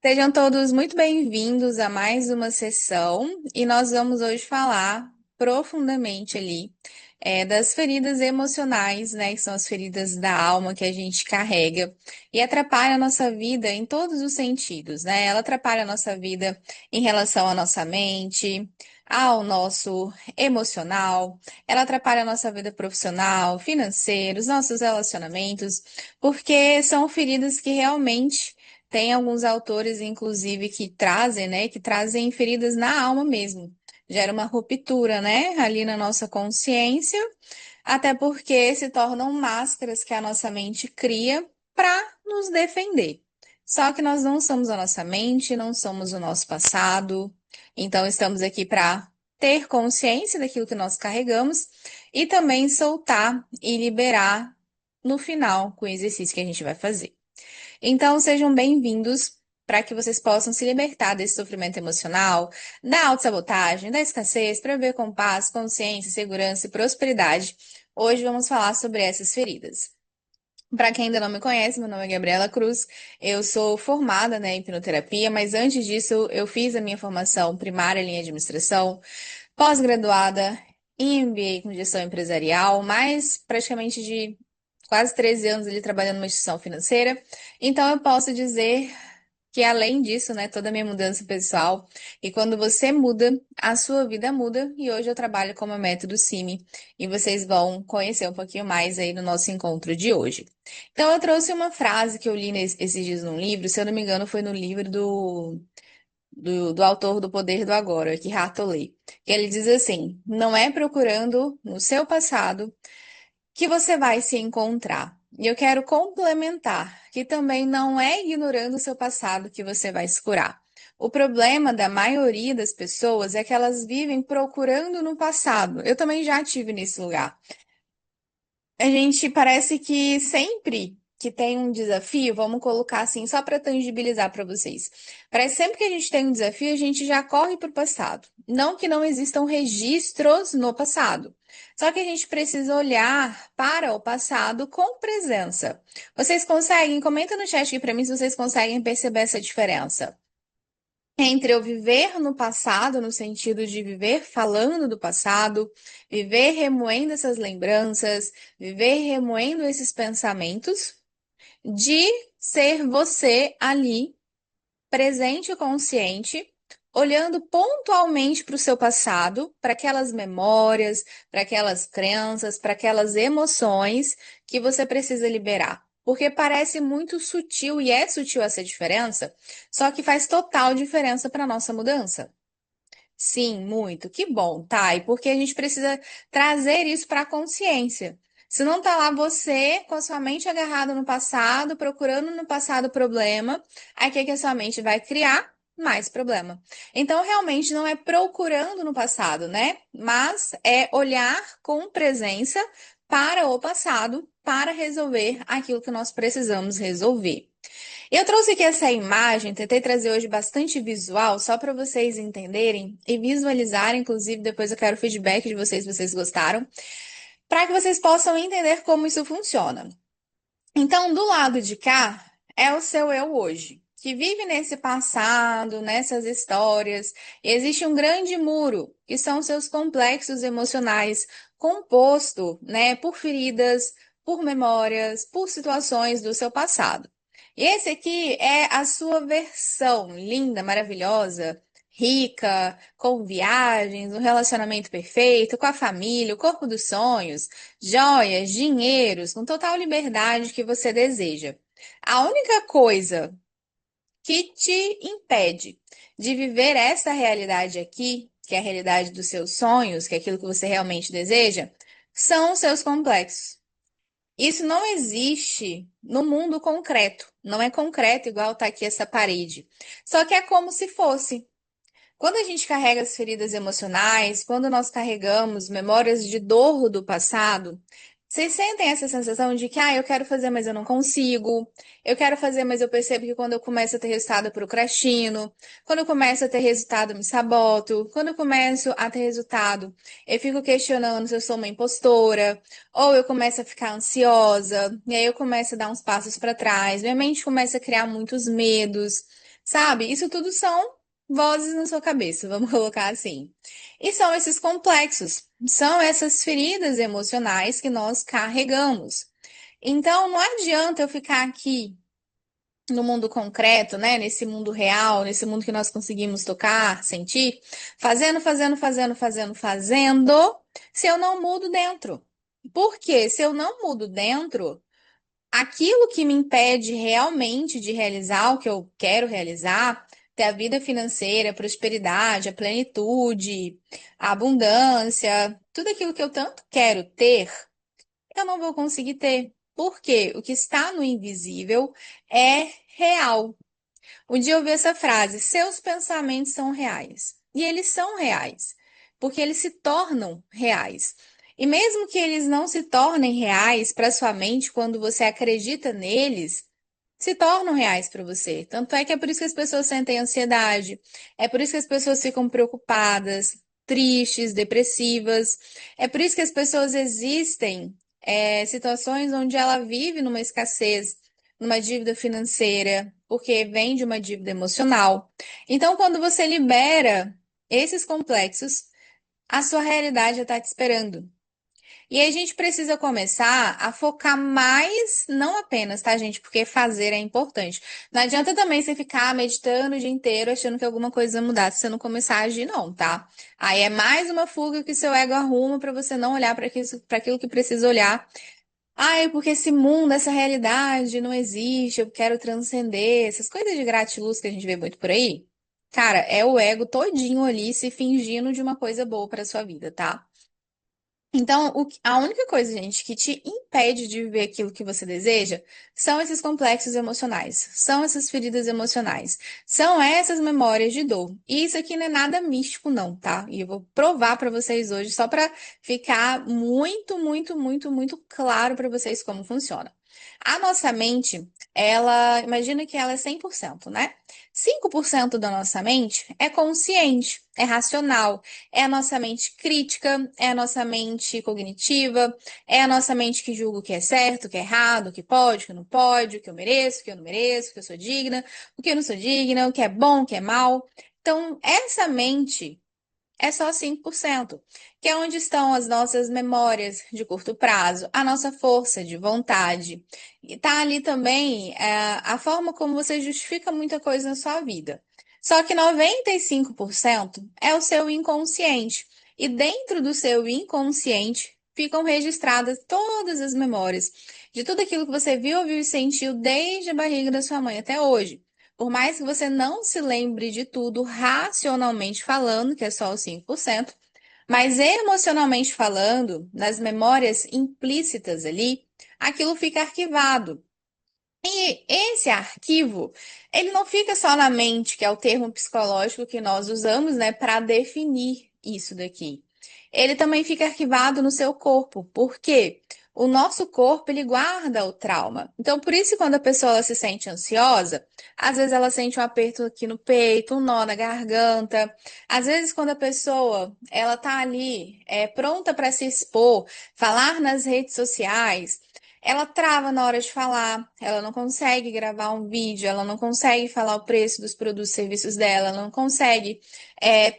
Sejam todos muito bem-vindos a mais uma sessão e nós vamos hoje falar profundamente ali das feridas emocionais, né, que são as feridas da alma que a gente carrega e atrapalha a nossa vida em todos os sentidos, né? Ela atrapalha a nossa vida em relação à nossa mente, ao nosso emocional, ela atrapalha a nossa vida profissional, financeira, os nossos relacionamentos, porque são feridas que realmente tem alguns autores, inclusive, que trazem, né, que trazem feridas na alma mesmo. Gera uma ruptura, né, ali na nossa consciência, até porque se tornam máscaras que a nossa mente cria para nos defender. Só que nós não somos a nossa mente, não somos o nosso passado. Então estamos aqui para ter consciência daquilo que nós carregamos e também soltar e liberar no final com o exercício que a gente vai fazer. Então, sejam bem-vindos para que vocês possam se libertar desse sofrimento emocional, da autossabotagem, da escassez, para viver com paz, consciência, segurança e prosperidade. Hoje vamos falar sobre essas feridas. Para quem ainda não me conhece, meu nome é Gabriela Cruz, eu sou formada, né, em hipnoterapia, mas antes disso eu fiz a minha formação primária em administração, pós-graduada em MBA com gestão empresarial, mais praticamente de quase 13 anos ali trabalhando numa instituição financeira. Então eu posso dizer que além disso, né, toda a minha mudança pessoal, e quando você muda, a sua vida muda, e hoje eu trabalho como método CIMI, e vocês vão conhecer um pouquinho mais aí no nosso encontro de hoje. Então eu trouxe uma frase que eu li esses dias num livro, se eu não me engano foi no livro do autor do Poder do Agora, que Tolle, que ele diz assim: não é procurando no seu passado que você vai se encontrar. E eu quero complementar que também não é ignorando o seu passado que você vai se curar. O problema da maioria das pessoas é que elas vivem procurando no passado. Eu também já tive nesse lugar. A gente parece que sempre que tem um desafio, vamos colocar assim, só para tangibilizar para vocês. Parece sempre que a gente tem um desafio, a gente já corre para o passado. Não que não existam registros no passado. Só que a gente precisa olhar para o passado com presença. Vocês conseguem? Comenta no chat aqui para mim se vocês conseguem perceber essa diferença entre eu viver no passado, no sentido de viver falando do passado, viver remoendo essas lembranças, viver remoendo esses pensamentos, de ser você ali, presente e consciente, olhando pontualmente para o seu passado, para aquelas memórias, para aquelas crenças, para aquelas emoções que você precisa liberar. Porque parece muito sutil e é sutil essa diferença, só que faz total diferença para a nossa mudança. Sim, muito. Que bom, tá? E porque a gente precisa trazer isso para a consciência. Se não tá lá você com a sua mente agarrada no passado, procurando no passado problema, aí o que que a sua mente vai criar? Mais problema. Então, realmente não é procurando no passado, né? Mas é olhar com presença para o passado para resolver aquilo que nós precisamos resolver. Eu trouxe aqui essa imagem, tentei trazer hoje bastante visual, só para vocês entenderem e visualizarem, inclusive depois eu quero feedback de vocês se vocês gostaram, para que vocês possam entender como isso funciona. Então, do lado de cá é o seu eu hoje, que vive nesse passado, nessas histórias, e existe um grande muro, que são seus complexos emocionais, composto, né, por feridas, por memórias, por situações do seu passado. E esse aqui é a sua versão linda, maravilhosa, rica, com viagens, um relacionamento perfeito, com a família, o corpo dos sonhos, joias, dinheiros, com total liberdade que você deseja. A única coisa que te impede de viver essa realidade aqui, que é a realidade dos seus sonhos, que é aquilo que você realmente deseja, são os seus complexos. Isso não existe no mundo concreto. Não é concreto igual tá aqui essa parede. Só que é como se fosse. Quando a gente carrega as feridas emocionais, quando nós carregamos memórias de dor do passado, vocês sentem essa sensação de que, eu quero fazer, mas eu não consigo. Eu quero fazer, mas eu percebo que quando eu começo a ter resultado, eu procrastino. Quando eu começo a ter resultado, eu me saboto. Quando eu começo a ter resultado, eu fico questionando se eu sou uma impostora. Ou eu começo a ficar ansiosa. E aí eu começo a dar uns passos para trás. Minha mente começa a criar muitos medos. sabe? Isso tudo são vozes na sua cabeça, vamos colocar assim. E são esses complexos, são essas feridas emocionais que nós carregamos. Então, não adianta eu ficar aqui no mundo concreto, né? Nesse mundo real, nesse mundo que nós conseguimos tocar, sentir, fazendo, se eu não mudo dentro. Porque se eu não mudo dentro, aquilo que me impede realmente de realizar o que eu quero realizar, ter a vida financeira, a prosperidade, a plenitude, a abundância, tudo aquilo que eu tanto quero ter, eu não vou conseguir ter. Porque o que está no invisível é real. Um dia eu ouvi essa frase: seus pensamentos são reais. E eles são reais, porque eles se tornam reais. E mesmo que eles não se tornem reais para sua mente quando você acredita neles, se tornam reais para você. Tanto é que é por isso que as pessoas sentem ansiedade, é por isso que as pessoas ficam preocupadas, tristes, depressivas, é por isso que as pessoas existem, situações onde ela vive numa escassez, numa dívida financeira, porque vem de uma dívida emocional. Então, quando você libera esses complexos, a sua realidade já está te esperando. E aí a gente precisa começar a focar mais, não apenas, tá, gente? Porque fazer é importante. Não adianta também você ficar meditando o dia inteiro achando que alguma coisa vai mudar se você não começar a agir, não, tá? Aí é mais uma fuga que seu ego arruma para você não olhar para aquilo que precisa olhar. Ai, porque esse mundo, essa realidade não existe, eu quero transcender, essas coisas de gratiluz que a gente vê muito por aí. Cara, é o ego todinho ali se fingindo de uma coisa boa para sua vida, tá? Então, a única coisa, gente, que te impede de viver aquilo que você deseja são esses complexos emocionais, são essas feridas emocionais, são essas memórias de dor. E isso aqui não é nada místico, não, tá? E eu vou provar para vocês hoje, só para ficar muito claro para vocês como funciona. A nossa mente, ela, imagina que ela é 100%, né? 5% da nossa mente é consciente, é racional. É a nossa mente crítica, é a nossa mente cognitiva, é a nossa mente que julga o que é certo, o que é errado, o que pode, o que não pode, o que eu mereço, o que eu não mereço, o que eu sou digna, o que eu não sou digna, o que é bom, o que é mal. Então, essa mente é só 5%, que é onde estão as nossas memórias de curto prazo, a nossa força de vontade. E tá ali também a forma como você justifica muita coisa na sua vida. Só que 95% é o seu inconsciente. E dentro do seu inconsciente ficam registradas todas as memórias de tudo aquilo que você viu, ouviu e sentiu desde a barriga da sua mãe até hoje. Por mais que você não se lembre de tudo racionalmente falando, que é só os 5%, mas emocionalmente falando, nas memórias implícitas ali, aquilo fica arquivado. E esse arquivo, ele não fica só na mente, que é o termo psicológico que nós usamos, né, para definir isso daqui. Ele também fica arquivado no seu corpo. Por quê? O nosso corpo, ele guarda o trauma. Então, por isso, quando a pessoa ela se sente ansiosa, às vezes ela sente um aperto aqui no peito, um nó na garganta. Às vezes, quando a pessoa ela tá ali, pronta para se expor, falar nas redes sociais, ela trava na hora de falar, ela não consegue gravar um vídeo, ela não consegue falar o preço dos produtos e serviços dela, ela não consegue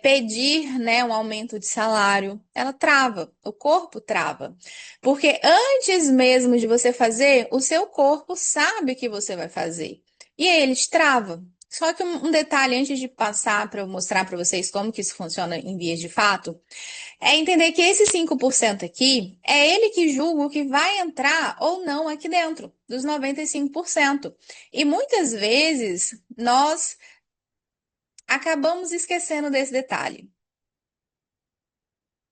pedir, né, um aumento de salário. Ela trava, o corpo trava. Porque antes mesmo de você fazer, o seu corpo sabe que você vai fazer. E aí ele te trava. Só que um detalhe antes de passar para eu mostrar para vocês como que isso funciona em vias de fato, é entender que esse 5% aqui é ele que julga o que vai entrar ou não aqui dentro, dos 95%. E muitas vezes nós acabamos esquecendo desse detalhe.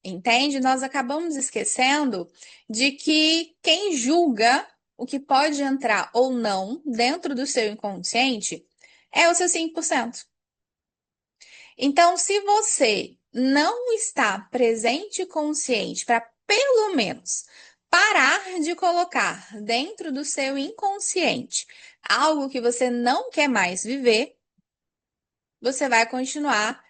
Entende? Nós acabamos esquecendo de que quem julga o que pode entrar ou não dentro do seu inconsciente é o seu 5%. Então, se você não está presente e consciente para pelo menos parar de colocar dentro do seu inconsciente algo que você não quer mais viver, você vai continuar.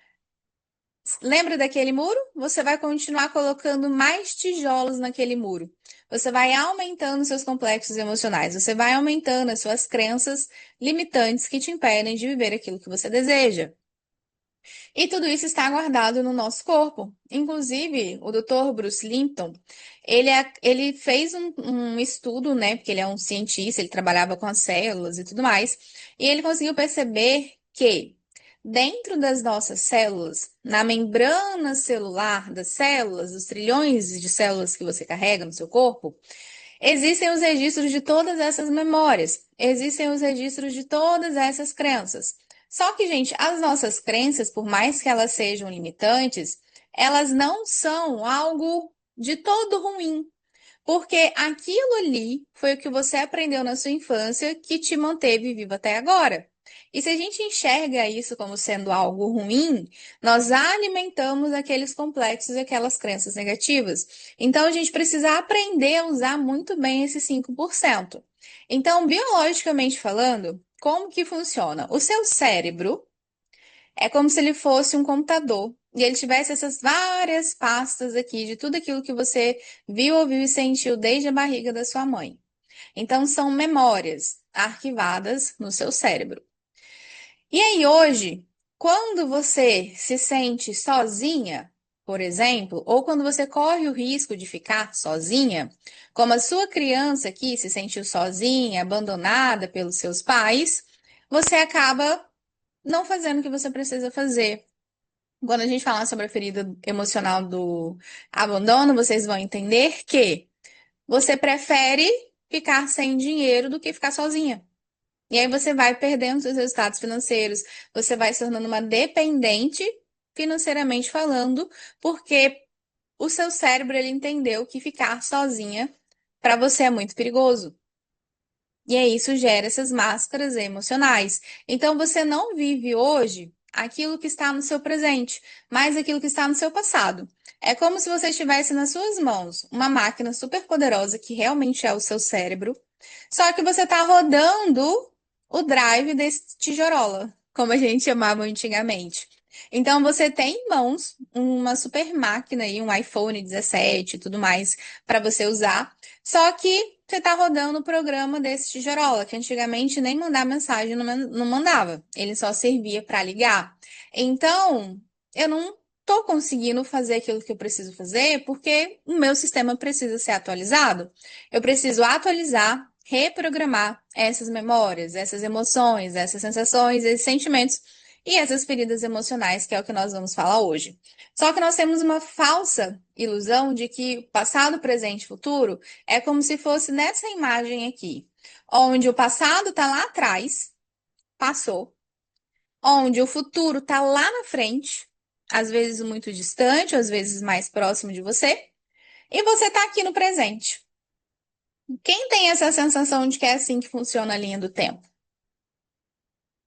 Lembra daquele muro? Você vai continuar colocando mais tijolos naquele muro. você vai aumentando seus complexos emocionais, você vai aumentando as suas crenças limitantes que te impedem de viver aquilo que você deseja. E tudo isso está guardado no nosso corpo. Inclusive, o Dr. Bruce Lipton, ele fez um estudo, né? Porque ele é um cientista, ele trabalhava com as células e tudo mais, e ele conseguiu perceber que dentro das nossas células, na membrana celular das células, dos trilhões de células que você carrega no seu corpo, existem os registros de todas essas memórias, existem os registros de todas essas crenças. Só que, gente, as nossas crenças, por mais que elas sejam limitantes, elas não são algo de todo ruim. Porque aquilo ali foi o que você aprendeu na sua infância que te manteve vivo até agora. E se a gente enxerga isso como sendo algo ruim, nós alimentamos aqueles complexos e aquelas crenças negativas. Então a gente precisa aprender a usar muito bem esses 5%. Então, biologicamente falando, como que funciona? O seu cérebro é como se ele fosse um computador e ele tivesse essas várias pastas aqui de tudo aquilo que você viu, ouviu e sentiu desde a barriga da sua mãe. Então, são memórias arquivadas no seu cérebro. E aí, hoje, quando você se sente sozinha, por exemplo, ou quando você corre o risco de ficar sozinha, como a sua criança aqui se sentiu sozinha, abandonada pelos seus pais, você acaba não fazendo o que você precisa fazer. Quando a gente falar sobre a ferida emocional do abandono, vocês vão entender que você prefere ficar sem dinheiro do que ficar sozinha. E aí você vai perdendo seus resultados financeiros, você vai se tornando uma dependente financeiramente falando, porque o seu cérebro ele entendeu que ficar sozinha para você é muito perigoso. E aí isso gera essas máscaras emocionais. Então você não vive hoje aquilo que está no seu presente, mas aquilo que está no seu passado. É como se você tivesse nas suas mãos uma máquina super poderosa que realmente é o seu cérebro, só que você está rodando o drive desse tijorola, como a gente chamava antigamente. Então você tem em mãos uma super máquina aí, um iPhone 17 e tudo mais para você usar. Só que você está rodando o programa desse tijorola, que antigamente nem mandar mensagem não mandava, ele só servia para ligar. Então, eu não estou conseguindo fazer aquilo que eu preciso fazer porque o meu sistema precisa ser atualizado. Eu preciso atualizar, reprogramar essas memórias, essas emoções, essas sensações, esses sentimentos e essas feridas emocionais, que é o que nós vamos falar hoje. Só que nós temos uma falsa ilusão de que passado, presente e futuro é como se fosse nessa imagem aqui, onde o passado está lá atrás, passou, onde o futuro está lá na frente, às vezes muito distante, às vezes mais próximo de você, e você está aqui no presente. Quem tem essa sensação de que é assim que funciona a linha do tempo?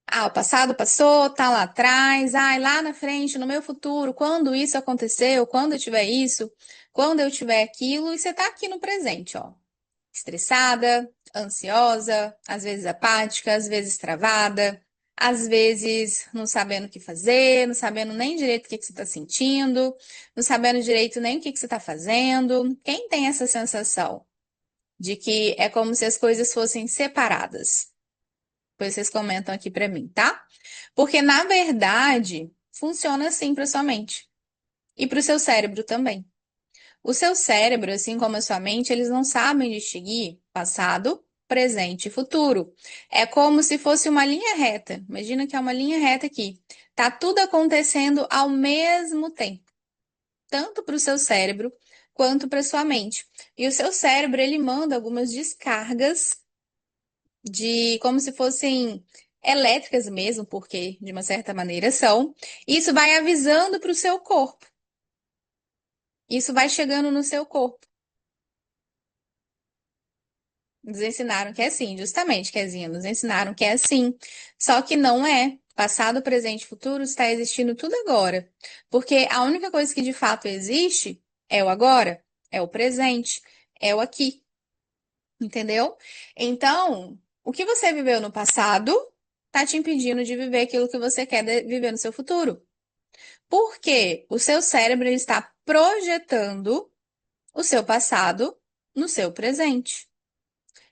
Ah, o passado passou, tá lá atrás, ai, lá na frente, no meu futuro, quando isso aconteceu, quando eu tiver isso, quando eu tiver aquilo, e você tá aqui no presente, ó. Estressada, ansiosa, às vezes apática, às vezes travada, às vezes não sabendo o que fazer, não sabendo nem direito o que que você tá sentindo, não sabendo direito nem o que que você tá fazendo. Quem tem essa sensação de que é como se as coisas fossem separadas? Depois vocês comentam aqui pra mim, tá? Porque na verdade funciona assim para sua mente e para o seu cérebro também. O seu cérebro, assim como a sua mente, eles não sabem distinguir passado, presente e futuro. É como se fosse uma linha reta. Imagina que é uma linha reta aqui. Tá tudo acontecendo ao mesmo tempo, tanto para o seu cérebro quanto para sua mente. E o seu cérebro, ele manda algumas descargas de como se fossem elétricas mesmo, porque de uma certa maneira são. Isso vai avisando para o seu corpo. Isso vai chegando no seu corpo. Nos ensinaram que é assim, justamente, Kezinha, nos ensinaram que é assim. Só que não é. Passado, presente e futuro está existindo tudo agora. Porque a única coisa que de fato existe é o agora, é o presente, é o aqui. Entendeu? Então, o que você viveu no passado tá te impedindo de viver aquilo que você quer viver no seu futuro. Porque o seu cérebro ele está projetando o seu passado no seu presente.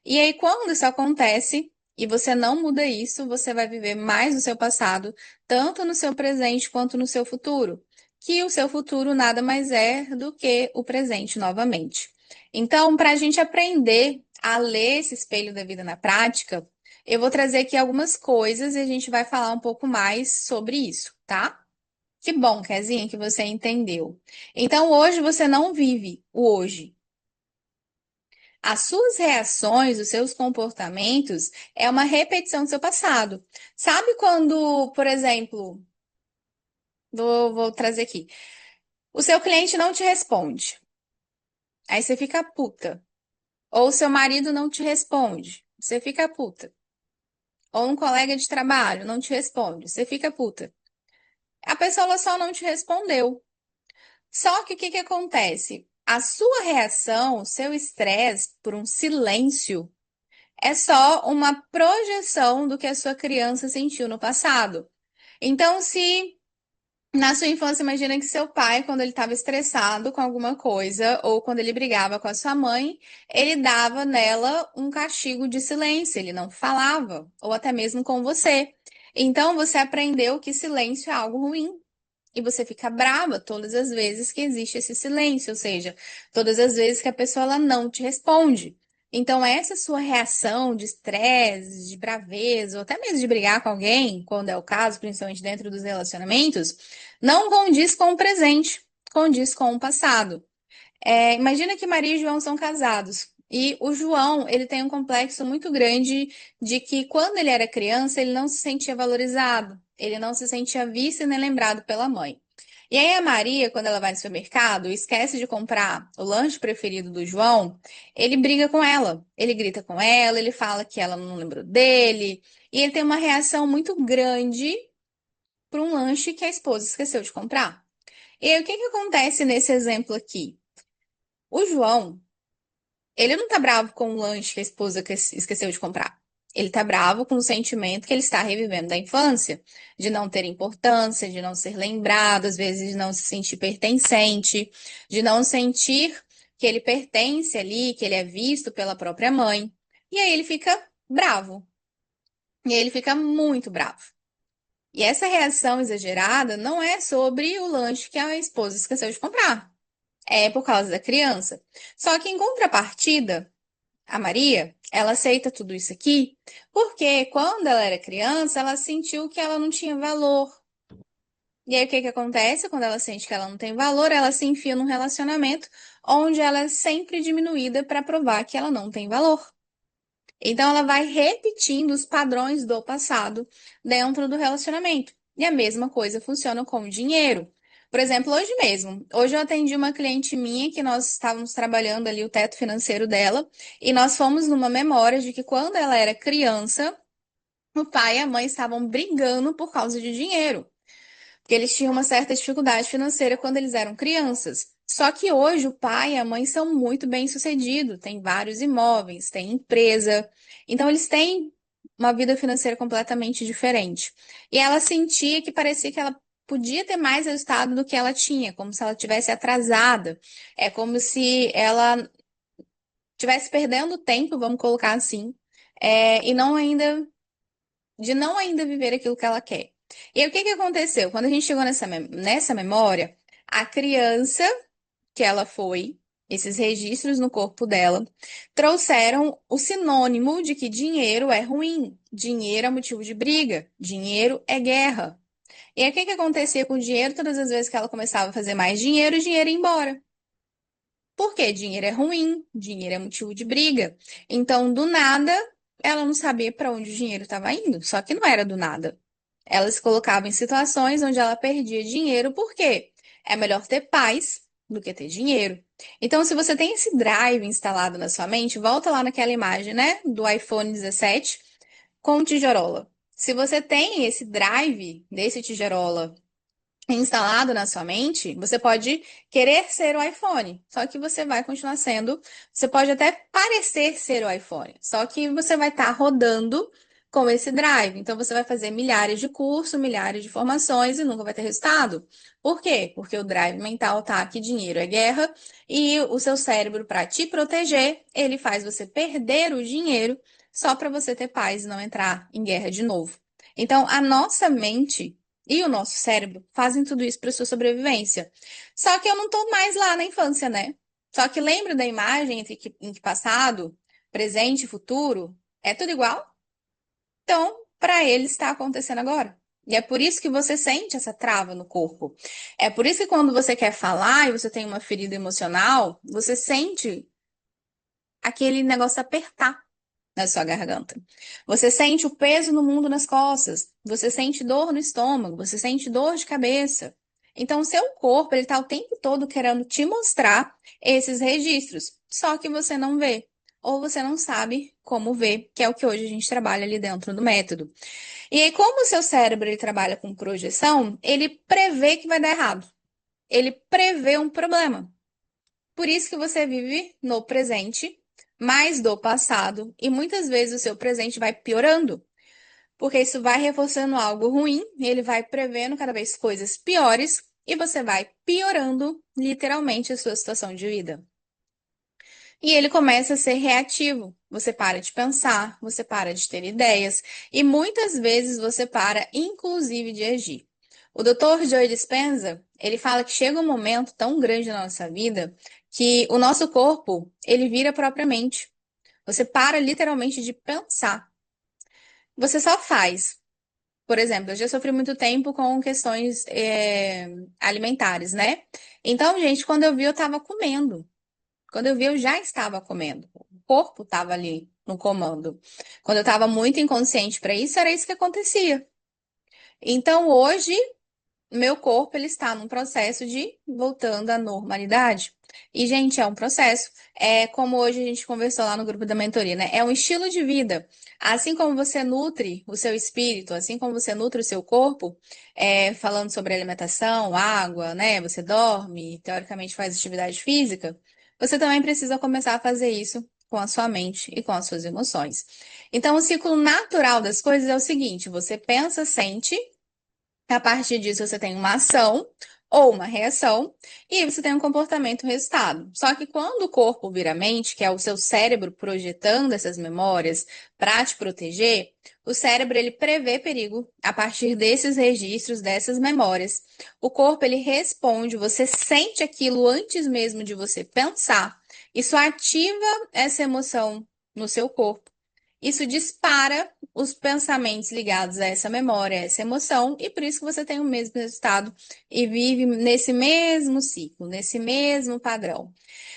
E aí, quando isso acontece e você não muda isso, você vai viver mais no seu passado, tanto no seu presente quanto no seu futuro. Que o seu futuro nada mais é do que o presente novamente. Então, para a gente aprender a ler esse espelho da vida na prática, eu vou trazer aqui algumas coisas e a gente vai falar um pouco mais sobre isso, tá? Que bom, Kezinha, que você entendeu. Então, hoje você não vive o hoje. As suas reações, os seus comportamentos é uma repetição do seu passado. Sabe quando, por exemplo, vou trazer aqui, o seu cliente não te responde, aí você fica puta. Ou o seu marido não te responde, você fica puta. Ou um colega de trabalho não te responde, você fica puta. A pessoa ela só não te respondeu. Só que o que que acontece? A sua reação, o seu estresse por um silêncio é só uma projeção do que a sua criança sentiu no passado. Então, se na sua infância, imagina que seu pai, quando ele estava estressado com alguma coisa, ou quando ele brigava com a sua mãe, ele dava nela um castigo de silêncio, ele não falava, ou até mesmo com você. Então, você aprendeu que silêncio é algo ruim. E você fica brava todas as vezes que existe esse silêncio, ou seja, todas as vezes que a pessoa ela não te responde. Então, essa sua reação de estresse, de braveza, ou até mesmo de brigar com alguém, quando é o caso, principalmente dentro dos relacionamentos, não condiz com o presente, condiz com o passado. Imagina que Maria e João são casados. E o João, ele tem um complexo muito grande de que quando ele era criança, ele não se sentia valorizado, ele não se sentia visto e nem lembrado pela mãe. E aí a Maria, quando ela vai no supermercado, esquece de comprar o lanche preferido do João, ele briga com ela, ele grita com ela, ele fala que ela não lembrou dele, e ele tem uma reação muito grande para um lanche que a esposa esqueceu de comprar. E aí o que que acontece nesse exemplo aqui? O João, ele não tá bravo com o lanche que a esposa esqueceu de comprar. Ele tá bravo com o sentimento que ele está revivendo da infância, de não ter importância, de não ser lembrado, às vezes de não se sentir pertencente, de não sentir que ele pertence ali, que ele é visto pela própria mãe. E aí ele fica bravo. E aí ele fica muito bravo. E essa reação exagerada não é sobre o lanche que a esposa esqueceu de comprar. É por causa da criança. Só que em contrapartida, a Maria, ela aceita tudo isso aqui porque quando ela era criança, ela sentiu que ela não tinha valor. E aí o que que acontece? Quando ela sente que ela não tem valor, ela se enfia num relacionamento onde ela é sempre diminuída para provar que ela não tem valor. Então ela vai repetindo os padrões do passado dentro do relacionamento. E a mesma coisa funciona com o dinheiro. Por exemplo, hoje mesmo, hoje eu atendi uma cliente minha que nós estávamos trabalhando ali o teto financeiro dela, e nós fomos numa memória de que quando ela era criança, o pai e a mãe estavam brigando por causa de dinheiro, porque eles tinham uma certa dificuldade financeira quando eles eram crianças. Só que hoje o pai e a mãe são muito bem-sucedidos, têm vários imóveis, têm empresa, então eles têm uma vida financeira completamente diferente. E ela sentia que parecia que ela podia ter mais resultado do que ela tinha, como se ela tivesse atrasada. É como se ela tivesse perdendo tempo, vamos colocar assim, e não ainda viver aquilo que ela quer. E aí, o que que aconteceu? Quando a gente chegou nessa memória, a criança que ela foi, esses registros no corpo dela, trouxeram o sinônimo de que dinheiro é ruim, dinheiro é motivo de briga, dinheiro é guerra. E aí, o que que acontecia com o dinheiro? Todas as vezes que ela começava a fazer mais dinheiro, o dinheiro ia embora. Por quê? Dinheiro é ruim, dinheiro é motivo de briga. Então, do nada, ela não sabia para onde o dinheiro estava indo, só que não era do nada. Ela se colocava em situações onde ela perdia dinheiro, por quê? É melhor ter paz do que ter dinheiro. Então, se você tem esse drive instalado na sua mente, volta lá naquela imagem, né, do iPhone 17 com tijorola. Se você tem esse drive desse tijorola instalado na sua mente, você pode querer ser o iPhone, só que você vai continuar sendo, você pode até parecer ser o iPhone, só que você vai estar rodando com esse drive. Então, você vai fazer milhares de cursos, milhares de formações e nunca vai ter resultado. Por quê? Porque o drive mental tá que dinheiro é guerra e o seu cérebro, para te proteger, ele faz você perder o dinheiro só para você ter paz e não entrar em guerra de novo. Então, a nossa mente e o nosso cérebro fazem tudo isso para sua sobrevivência. Só que eu não tô mais lá na infância, né? Só que lembra da imagem entre passado, presente e futuro? É tudo igual? Então, para ele está acontecendo agora. E é por isso que você sente essa trava no corpo. É por isso que quando você quer falar e você tem uma ferida emocional, você sente aquele negócio apertar na sua garganta. Você sente o peso no mundo nas costas. Você sente dor no estômago. Você sente dor de cabeça. Então, o seu corpo, ele tá o tempo todo querendo te mostrar esses registros. Só que você não vê. Ou você não sabe como ver, que é o que hoje a gente trabalha ali dentro do método. E aí, como o seu cérebro ele trabalha com projeção, ele prevê que vai dar errado. Ele prevê um problema. Por isso que você vive no presente, mais do passado, e muitas vezes o seu presente vai piorando, porque isso vai reforçando algo ruim, ele vai prevendo cada vez coisas piores, e você vai piorando literalmente a sua situação de vida. E ele começa a ser reativo. Você para de pensar, você para de ter ideias, e muitas vezes você para, inclusive, de agir. O Dr. Joe Dispenza, ele fala que chega um momento tão grande na nossa vida que o nosso corpo, ele vira propriamente. Você para literalmente de pensar. Você só faz. Por exemplo, eu já sofri muito tempo com questões alimentares, né? Então, gente, quando eu vi, eu tava comendo. Quando eu vi, eu já estava comendo. O corpo estava ali no comando. Quando eu estava muito inconsciente para isso, era isso que acontecia. Então, hoje, meu corpo ele está num processo de voltando à normalidade. E, gente, é um processo. É como hoje a gente conversou lá no grupo da mentoria, né? É um estilo de vida. Assim como você nutre o seu espírito, assim como você nutre o seu corpo, falando sobre alimentação, água, né? Você dorme, teoricamente faz atividade física. Você também precisa começar a fazer isso com a sua mente e com as suas emoções. Então, o ciclo natural das coisas é o seguinte: você pensa, sente. A partir disso, você tem uma ação ou uma reação, e aí você tem um comportamento, um resultado. Só que quando o corpo vira mente, que é o seu cérebro projetando essas memórias para te proteger, o cérebro ele prevê perigo a partir desses registros, dessas memórias. O corpo ele responde, você sente aquilo antes mesmo de você pensar. Isso ativa essa emoção no seu corpo. Isso dispara os pensamentos ligados a essa memória, a essa emoção, e por isso que você tem o mesmo resultado e vive nesse mesmo ciclo, nesse mesmo padrão.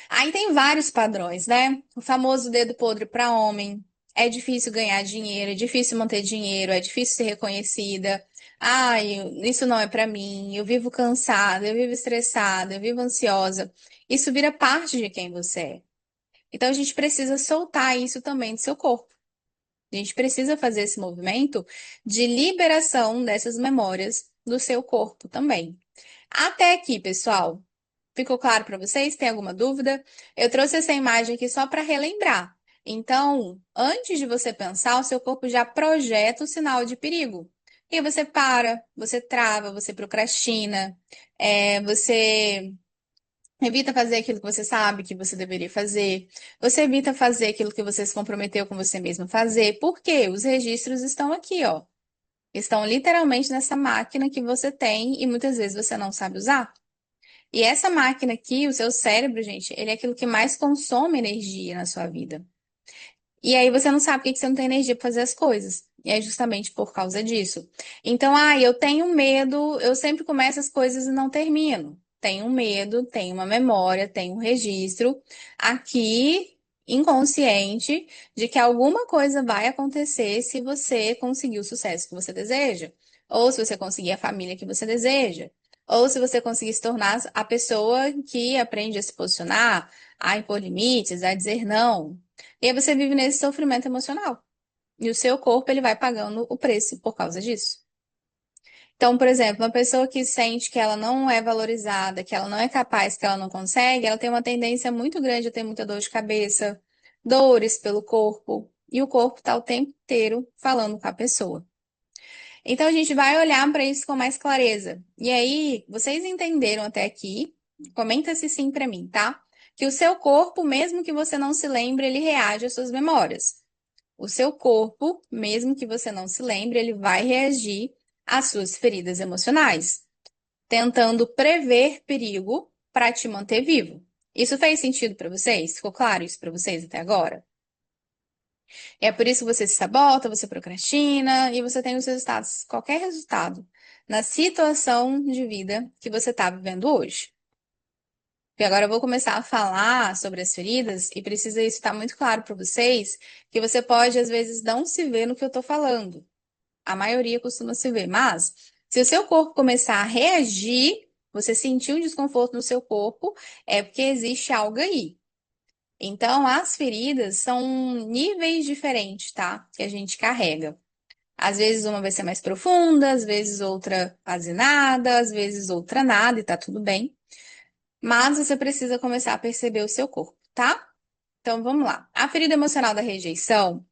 Aí tem vários padrões, né? O famoso dedo podre para homem. É difícil ganhar dinheiro, é difícil manter dinheiro, é difícil ser reconhecida. Ai, isso não é para mim. Eu vivo cansada, eu vivo estressada, eu vivo ansiosa. Isso vira parte de quem você é. Então a gente precisa soltar isso também do seu corpo. A gente precisa fazer esse movimento de liberação dessas memórias do seu corpo também. Até aqui, pessoal. Ficou claro para vocês? Tem alguma dúvida? Eu trouxe essa imagem aqui só para relembrar. Então, antes de você pensar, o seu corpo já projeta o sinal de perigo. E aí você para, você trava, você procrastina, você evita fazer aquilo que você sabe que você deveria fazer. Você evita fazer aquilo que você se comprometeu com você mesmo a fazer. Por quê? Os registros estão aqui, ó. Estão literalmente nessa máquina que você tem e muitas vezes você não sabe usar. E essa máquina aqui, o seu cérebro, gente, ele é aquilo que mais consome energia na sua vida. E aí você não sabe por que você não tem energia para fazer as coisas. E é justamente por causa disso. Então, eu tenho medo, eu sempre começo as coisas e não termino. Tenho medo, tenho uma memória, tenho um registro aqui inconsciente de que alguma coisa vai acontecer se você conseguir o sucesso que você deseja, ou se você conseguir a família que você deseja, ou se você conseguir se tornar a pessoa que aprende a se posicionar, a impor limites, a dizer não. E aí você vive nesse sofrimento emocional. E o seu corpo, ele vai pagando o preço por causa disso. Então, por exemplo, uma pessoa que sente que ela não é valorizada, que ela não é capaz, que ela não consegue, ela tem uma tendência muito grande a ter muita dor de cabeça, dores pelo corpo. e o corpo está o tempo inteiro falando com a pessoa. Então a gente vai olhar para isso com mais clareza. E aí, vocês entenderam até aqui? Comenta se sim para mim, tá? Que o seu corpo, mesmo que você não se lembre, ele reage às suas memórias. O seu corpo, mesmo que você não se lembre, ele vai reagir às suas feridas emocionais, tentando prever perigo para te manter vivo. Isso fez sentido para vocês? Ficou claro isso para vocês até agora? É por isso que você se sabota, você procrastina e você tem os resultados, qualquer resultado, na situação de vida que você está vivendo hoje. E agora eu vou começar a falar sobre as feridas e precisa isso estar muito claro para vocês, que você pode às vezes não se ver no que eu estou falando. A maioria costuma se ver, mas se o seu corpo começar a reagir, você sentir um desconforto no seu corpo, é porque existe algo aí. Então, as feridas são níveis diferentes, tá? Que a gente carrega. Às vezes uma vai ser mais profunda, às vezes outra quase nada, às vezes outra nada, e tá tudo bem. Mas você precisa começar a perceber o seu corpo, tá? Então vamos lá. A ferida emocional da rejeição,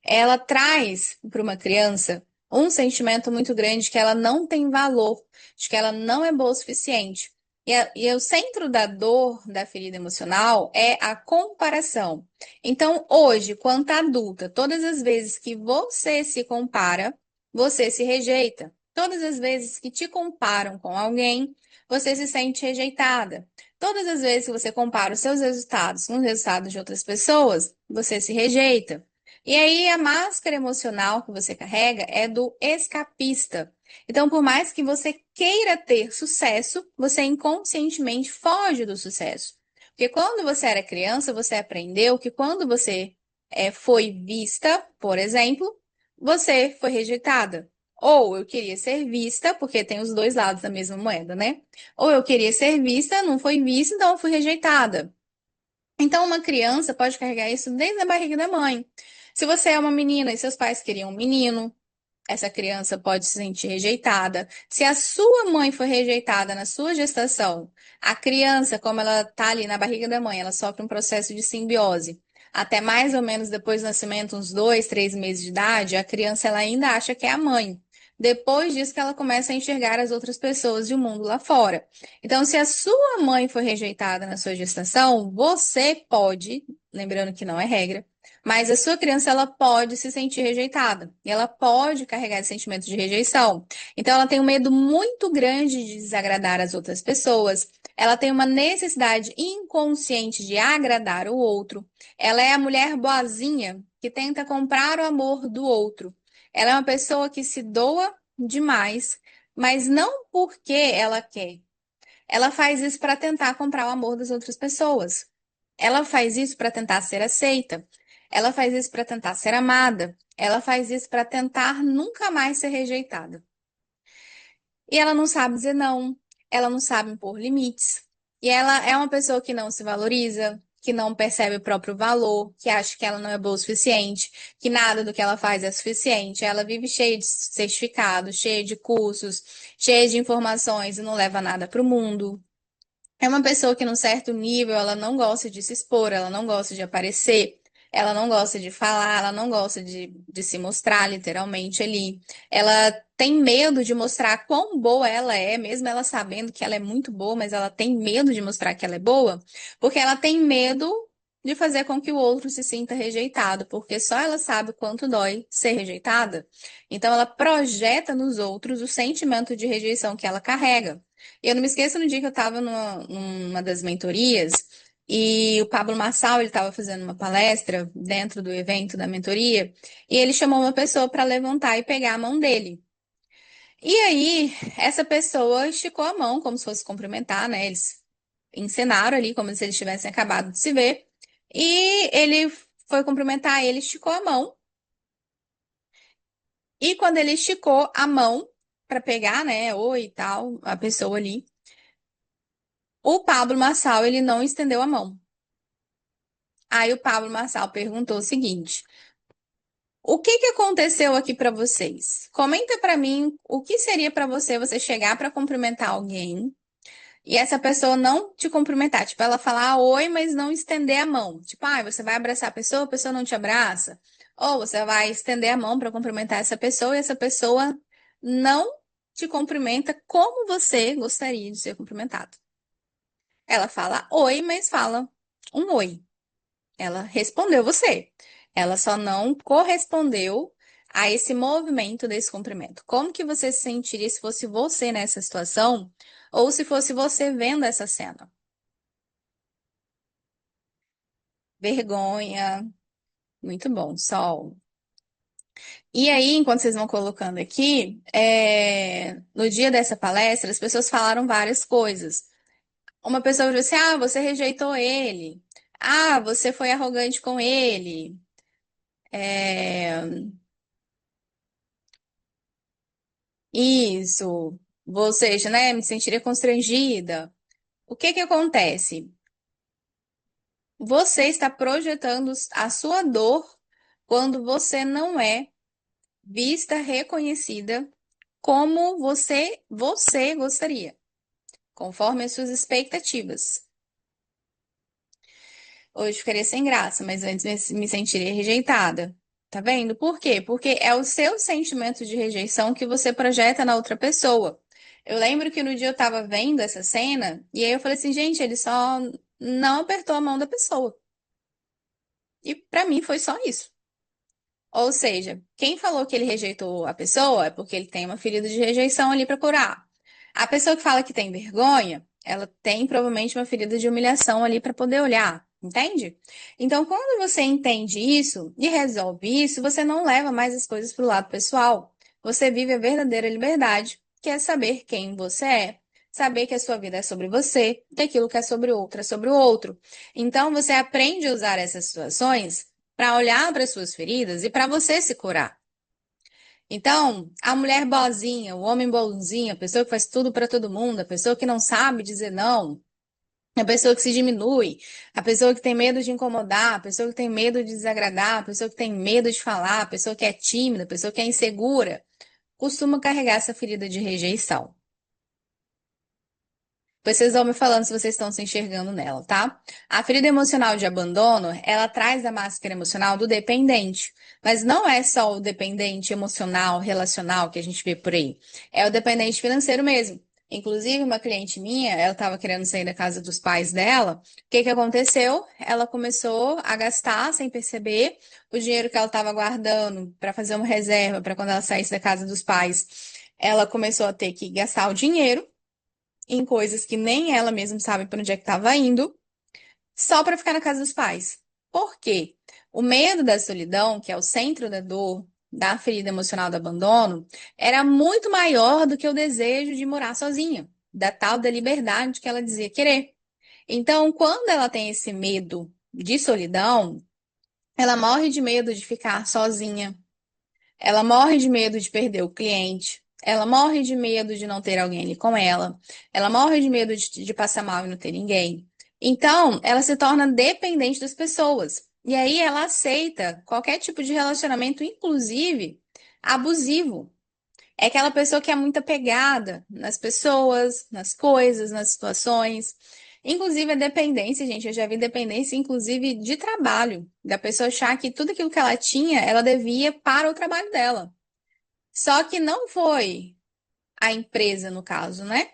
ela traz para uma criança um sentimento muito grande que ela não tem valor, de que ela não é boa o suficiente. E o centro da dor da ferida emocional é a comparação. Então, hoje, quanto adulta, todas as vezes que você se compara, você se rejeita. Todas as vezes que te comparam com alguém, você se sente rejeitada. Todas as vezes que você compara os seus resultados com os resultados de outras pessoas, você se rejeita. E aí a máscara emocional que você carrega é do escapista. Então, por mais que você queira ter sucesso, você inconscientemente foge do sucesso. Porque quando você era criança, você aprendeu que quando você foi vista, por exemplo, você foi rejeitada. Ou eu queria ser vista, porque tem os dois lados da mesma moeda, né? Ou eu queria ser vista, não foi vista, então eu fui rejeitada. Então, uma criança pode carregar isso desde a barriga da mãe. Se você é uma menina e seus pais queriam um menino, essa criança pode se sentir rejeitada. Se a sua mãe foi rejeitada na sua gestação, a criança, como ela está ali na barriga da mãe, ela sofre um processo de simbiose. Até mais ou menos depois do nascimento, uns 2, 3 meses de idade, a criança ela ainda acha que é a mãe. Depois disso que ela começa a enxergar as outras pessoas e o mundo lá fora. Então, se a sua mãe foi rejeitada na sua gestação, você pode, lembrando que não é regra, mas a sua criança, ela pode se sentir rejeitada. E ela pode carregar esse sentimento de rejeição. Então, ela tem um medo muito grande de desagradar as outras pessoas. Ela tem uma necessidade inconsciente de agradar o outro. Ela é a mulher boazinha que tenta comprar o amor do outro. Ela é uma pessoa que se doa demais, mas não porque ela quer. Ela faz isso para tentar comprar o amor das outras pessoas. Ela faz isso para tentar ser aceita. Ela faz isso para tentar ser amada. Ela faz isso para tentar nunca mais ser rejeitada. E ela não sabe dizer não. Ela não sabe impor limites. E ela é uma pessoa que não se valoriza, que não percebe o próprio valor, que acha que ela não é boa o suficiente, que nada do que ela faz é suficiente. Ela vive cheia de certificados, cheia de cursos, cheia de informações e não leva nada para o mundo. É uma pessoa que, num certo nível, ela não gosta de se expor, ela não gosta de aparecer, ela não gosta de falar, ela não gosta de se mostrar literalmente ali. Ela tem medo de mostrar quão boa ela é, mesmo ela sabendo que ela é muito boa, mas ela tem medo de mostrar que ela é boa, porque ela tem medo de fazer com que o outro se sinta rejeitado, porque só ela sabe o quanto dói ser rejeitada. Então, ela projeta nos outros o sentimento de rejeição que ela carrega. Eu não me esqueço no dia que eu estava numa das mentorias e o Pablo Marçal ele estava fazendo uma palestra dentro do evento da mentoria e ele chamou uma pessoa para levantar e pegar a mão dele. E aí, essa pessoa esticou a mão como se fosse cumprimentar, né? Eles encenaram ali como se eles tivessem acabado de se ver. E ele foi cumprimentar ele, esticou a mão. E quando ele esticou a mão para pegar, né? Oi e tal, a pessoa ali. O Pablo Marçal, ele não estendeu a mão. Aí o Pablo Marçal perguntou o seguinte: o que que aconteceu aqui para vocês? Comenta para mim o que seria para você chegar para cumprimentar alguém e essa pessoa não te cumprimentar, tipo ela falar oi, mas não estender a mão. Tipo, ah, você vai abraçar a pessoa não te abraça. Ou você vai estender a mão para cumprimentar essa pessoa e essa pessoa não te cumprimenta como você gostaria de ser cumprimentado. Ela fala oi, mas fala um oi. Ela respondeu você. Ela só não correspondeu a esse movimento desse cumprimento. Como que você se sentiria se fosse você nessa situação ou se fosse você vendo essa cena? Vergonha. Muito bom, Sol. E aí, enquanto vocês vão colocando aqui, no dia dessa palestra, as pessoas falaram várias coisas. Uma pessoa falou assim: ah, você rejeitou ele. Ah, você foi arrogante com ele. É, isso. Ou seja, né, me sentiria constrangida. O que que acontece? Você está projetando a sua dor quando você não é vista, reconhecida como você gostaria, conforme as suas expectativas. Hoje ficaria sem graça, mas antes me sentiria rejeitada. Tá vendo? Por quê? Porque é o seu sentimento de rejeição que você projeta na outra pessoa. Eu lembro que no dia eu tava vendo essa cena e aí eu falei assim, gente, ele só não apertou a mão da pessoa. E pra mim foi só isso. Ou seja, quem falou que ele rejeitou a pessoa é porque ele tem uma ferida de rejeição ali para curar. A pessoa que fala que tem vergonha, ela tem provavelmente uma ferida de humilhação ali para poder olhar, entende? Então, quando você entende isso e resolve isso, você não leva mais as coisas para o lado pessoal. Você vive a verdadeira liberdade, que é saber quem você é, saber que a sua vida é sobre você, que aquilo que é sobre o outro é sobre o outro. Então, você aprende a usar essas situações para olhar para suas feridas e para você se curar. Então, a mulher boazinha, o homem bonzinho, a pessoa que faz tudo para todo mundo, a pessoa que não sabe dizer não, a pessoa que se diminui, a pessoa que tem medo de incomodar, a pessoa que tem medo de desagradar, a pessoa que tem medo de falar, a pessoa que é tímida, a pessoa que é insegura, costuma carregar essa ferida de rejeição. Vocês vão me falando se vocês estão se enxergando nela, tá? A ferida emocional de abandono, ela traz a máscara emocional do dependente. Mas não é só o dependente emocional, relacional que a gente vê por aí. É o dependente financeiro mesmo. Inclusive, uma cliente minha, ela estava querendo sair da casa dos pais dela. O que que aconteceu? Ela começou a gastar sem perceber o dinheiro que ela estava guardando para fazer uma reserva para quando ela saísse da casa dos pais. Ela começou a ter que gastar o dinheiro em coisas que nem ela mesma sabe para onde é que estava indo, só para ficar na casa dos pais. Por quê? O medo da solidão, que é o centro da dor, da ferida emocional do abandono, era muito maior do que o desejo de morar sozinha, da tal da liberdade que ela dizia querer. Então, quando ela tem esse medo de solidão, ela morre de medo de ficar sozinha, ela morre de medo de perder o cliente. Ela morre de medo de não ter alguém ali com ela. Ela morre de medo de passar mal e não ter ninguém. Então, ela se torna dependente das pessoas. E aí ela aceita qualquer tipo de relacionamento, inclusive abusivo. É aquela pessoa que é muito apegada nas pessoas, nas coisas, nas situações. Inclusive a dependência, gente, eu já vi dependência, inclusive de trabalho, da pessoa achar que tudo aquilo que ela tinha, ela devia para o trabalho dela. Só que não foi a empresa, no caso, né?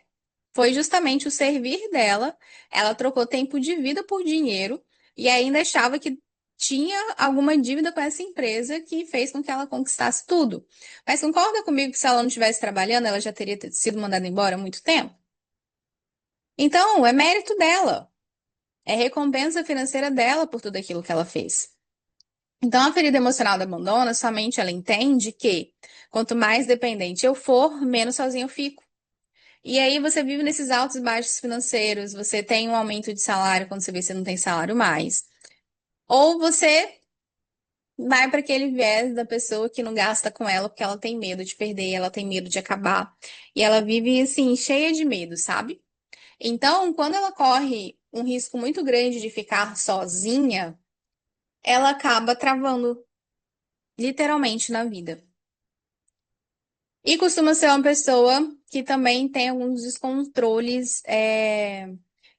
Foi justamente o servir dela. Ela trocou tempo de vida por dinheiro e ainda achava que tinha alguma dívida com essa empresa que fez com que ela conquistasse tudo. Mas concorda comigo que se ela não estivesse trabalhando, ela já teria sido mandada embora há muito tempo? Então, é mérito dela. É recompensa financeira dela por tudo aquilo que ela fez. Então, a ferida emocional do abandono, somente ela entende que quanto mais dependente eu for, menos sozinho eu fico. E aí você vive nesses altos e baixos financeiros, você tem um aumento de salário quando você vê que você não tem salário mais. Ou você vai para aquele viés da pessoa que não gasta com ela porque ela tem medo de perder, ela tem medo de acabar. E ela vive assim, cheia de medo, sabe? Então, quando ela corre um risco muito grande de ficar sozinha, ela acaba travando literalmente na vida. E costuma ser uma pessoa que também tem alguns descontroles,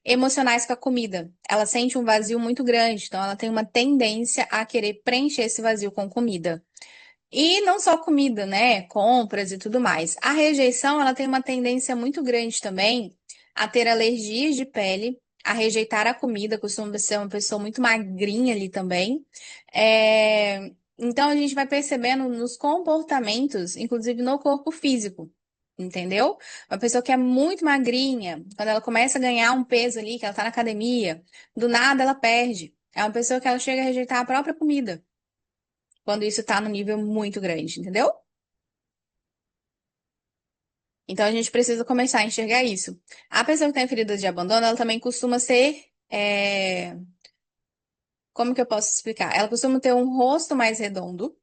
Emocionais com a comida. Ela sente um vazio muito grande, então ela tem uma tendência a querer preencher esse vazio com comida. E não só comida, né? Compras e tudo mais. A rejeição, ela tem uma tendência muito grande também a ter alergias de pele, a rejeitar a comida, costuma ser uma pessoa muito magrinha ali também. Então a gente vai percebendo nos comportamentos, inclusive no corpo físico. Entendeu? Uma pessoa que é muito magrinha, quando ela começa a ganhar um peso ali, que ela tá na academia, do nada ela perde. É uma pessoa que ela chega a rejeitar a própria comida quando isso tá no nível muito grande, entendeu? Então a gente precisa começar a enxergar isso. A pessoa que tem feridas de abandono, ela também costuma ser. Como que eu posso explicar? Ela costuma ter um rosto mais redondo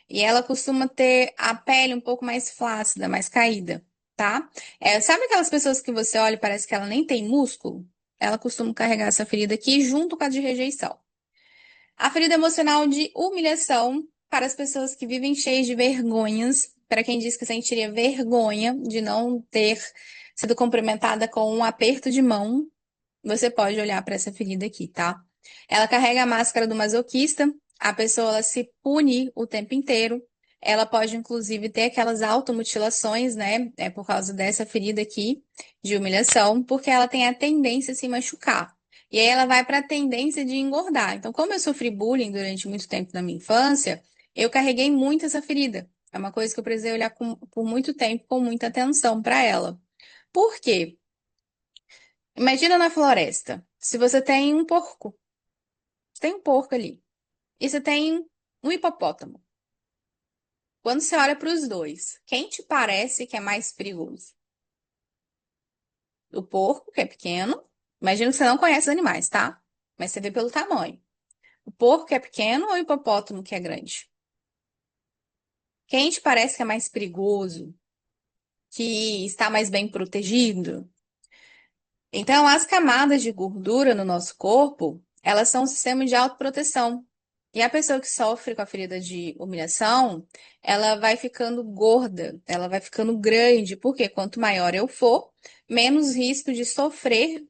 e ela costuma ter a pele um pouco mais flácida, mais caída, tá? Sabe aquelas pessoas que você olha e parece que ela nem tem músculo? Ela costuma carregar essa ferida aqui junto com a de rejeição. A ferida emocional de humilhação para as pessoas que vivem cheias de vergonhas, para quem diz que sentiria vergonha de não ter sido cumprimentada com um aperto de mão, você pode olhar para essa ferida aqui, tá? Ela carrega a máscara do masoquista, a pessoa ela se pune o tempo inteiro. Ela pode, inclusive, ter aquelas automutilações, né? É por causa dessa ferida aqui de humilhação, porque ela tem a tendência a se machucar. E aí ela vai para a tendência de engordar. Então, como eu sofri bullying durante muito tempo na minha infância, eu carreguei muito essa ferida. É uma coisa que eu precisei olhar por muito tempo, com muita atenção para ela. Por quê? Imagina na floresta. Se você tem um porco, você tem um porco ali, e você tem um hipopótamo. Quando você olha para os dois, quem te parece que é mais perigoso? O porco, que é pequeno. Imagina que você não conhece os animais, tá? Mas você vê pelo tamanho. O porco que é pequeno ou o hipopótamo que é grande? Quem te parece que é mais perigoso? Que está mais bem protegido? Então, as camadas de gordura no nosso corpo, elas são um sistema de autoproteção. E a pessoa que sofre com a ferida de humilhação, ela vai ficando gorda, ela vai ficando grande, porque quanto maior eu for, menos risco de sofrer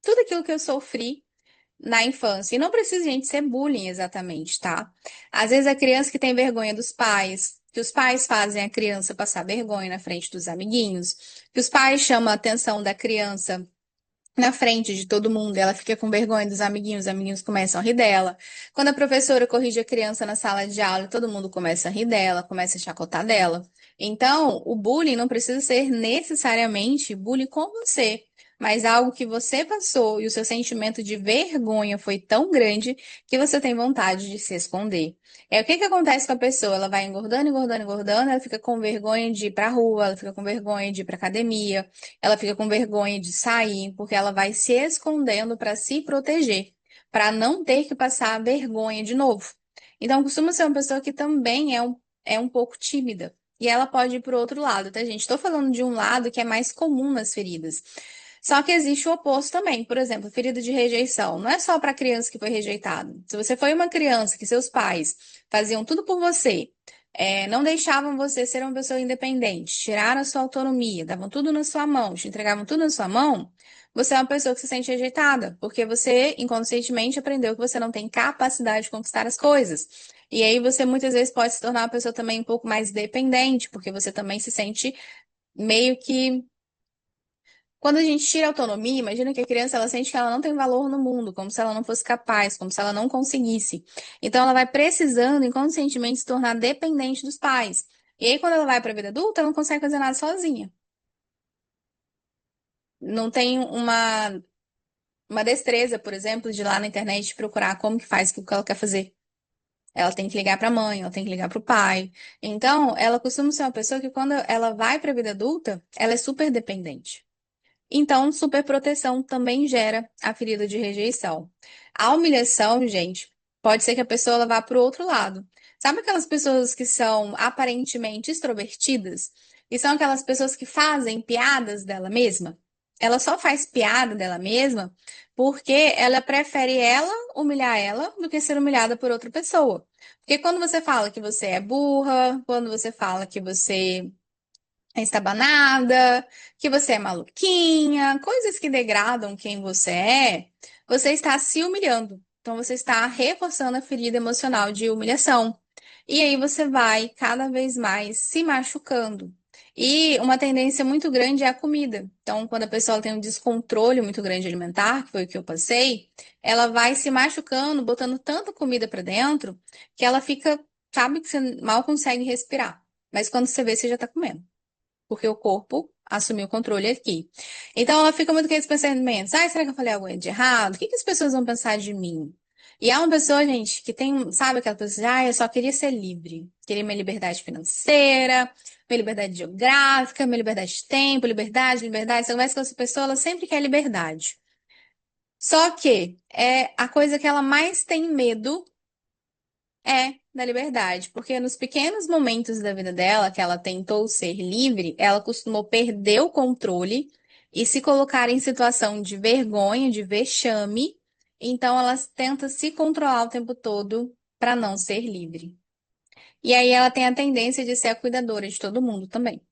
tudo aquilo que eu sofri na infância. E não precisa, gente, ser bullying exatamente, tá? Às vezes a criança que tem vergonha dos pais, que os pais fazem a criança passar vergonha na frente dos amiguinhos, que os pais chamam a atenção da criança na frente de todo mundo, ela fica com vergonha dos amiguinhos, os amiguinhos começam a rir dela. Quando a professora corrige a criança na sala de aula, todo mundo começa a rir dela, começa a chacotar dela. Então, o bullying não precisa ser necessariamente bullying com você, mas algo que você passou e o seu sentimento de vergonha foi tão grande que você tem vontade de se esconder. O que que acontece com a pessoa? Ela vai engordando, engordando, engordando, ela fica com vergonha de ir pra rua, ela fica com vergonha de ir pra academia, ela fica com vergonha de sair, porque ela vai se escondendo para se proteger, para não ter que passar vergonha de novo. Então, costuma ser uma pessoa que também é um pouco tímida. E ela pode ir para o outro lado, tá, gente? Estou falando de um lado que é mais comum nas feridas. Só que existe o oposto também. Por exemplo, ferida de rejeição. Não é só para criança que foi rejeitada. Se você foi uma criança que seus pais faziam tudo por você, não deixavam você ser uma pessoa independente, tiraram a sua autonomia, davam tudo na sua mão, te entregavam tudo na sua mão, você é uma pessoa que se sente rejeitada, porque você inconscientemente aprendeu que você não tem capacidade de conquistar as coisas. E aí você muitas vezes pode se tornar uma pessoa também um pouco mais dependente, porque você também se sente meio que quando a gente tira a autonomia, imagina que a criança ela sente que ela não tem valor no mundo, como se ela não fosse capaz, como se ela não conseguisse. Então ela vai precisando inconscientemente se tornar dependente dos pais. E aí quando ela vai para a vida adulta, ela não consegue fazer nada sozinha. Não tem uma destreza, por exemplo, de ir lá na internet procurar como que faz o que ela quer fazer. Ela tem que ligar para a mãe, ela tem que ligar para o pai. Então, ela costuma ser uma pessoa que quando ela vai para a vida adulta, ela é super dependente. Então, superproteção também gera a ferida de rejeição. A humilhação, gente, pode ser que a pessoa ela vá para o outro lado. Sabe aquelas pessoas que são aparentemente extrovertidas? E são aquelas pessoas que fazem piadas dela mesma? Ela só faz piada dela mesma porque ela prefere ela humilhar ela do que ser humilhada por outra pessoa. Porque quando você fala que você é burra, quando você fala que você estabanada, que você é maluquinha, coisas que degradam quem você está se humilhando. Então você está reforçando a ferida emocional de humilhação. E aí você vai cada vez mais se machucando. E uma tendência muito grande é a comida. Então, quando a pessoa tem um descontrole muito grande alimentar, que foi o que eu passei, ela vai se machucando, botando tanta comida para dentro, que ela fica, sabe, que você mal consegue respirar. Mas quando você vê, você já tá comendo porque o corpo assumiu o controle aqui. Então ela fica muito com esses pensamentos: ai, será que eu falei algo de errado? O que que as pessoas vão pensar de mim? E há uma pessoa, gente, que tem, sabe, aquela pessoa, ah, eu só queria ser livre. Queria minha liberdade financeira, minha liberdade geográfica, minha liberdade de tempo, liberdade, liberdade. Você conversa com essa pessoa, ela sempre quer liberdade. Só que a coisa que ela mais tem medo é da liberdade, porque nos pequenos momentos da vida dela, que ela tentou ser livre, ela costumou perder o controle e se colocar em situação de vergonha, de vexame. Então, ela tenta se controlar o tempo todo para não ser livre. E aí, ela tem a tendência de ser a cuidadora de todo mundo também.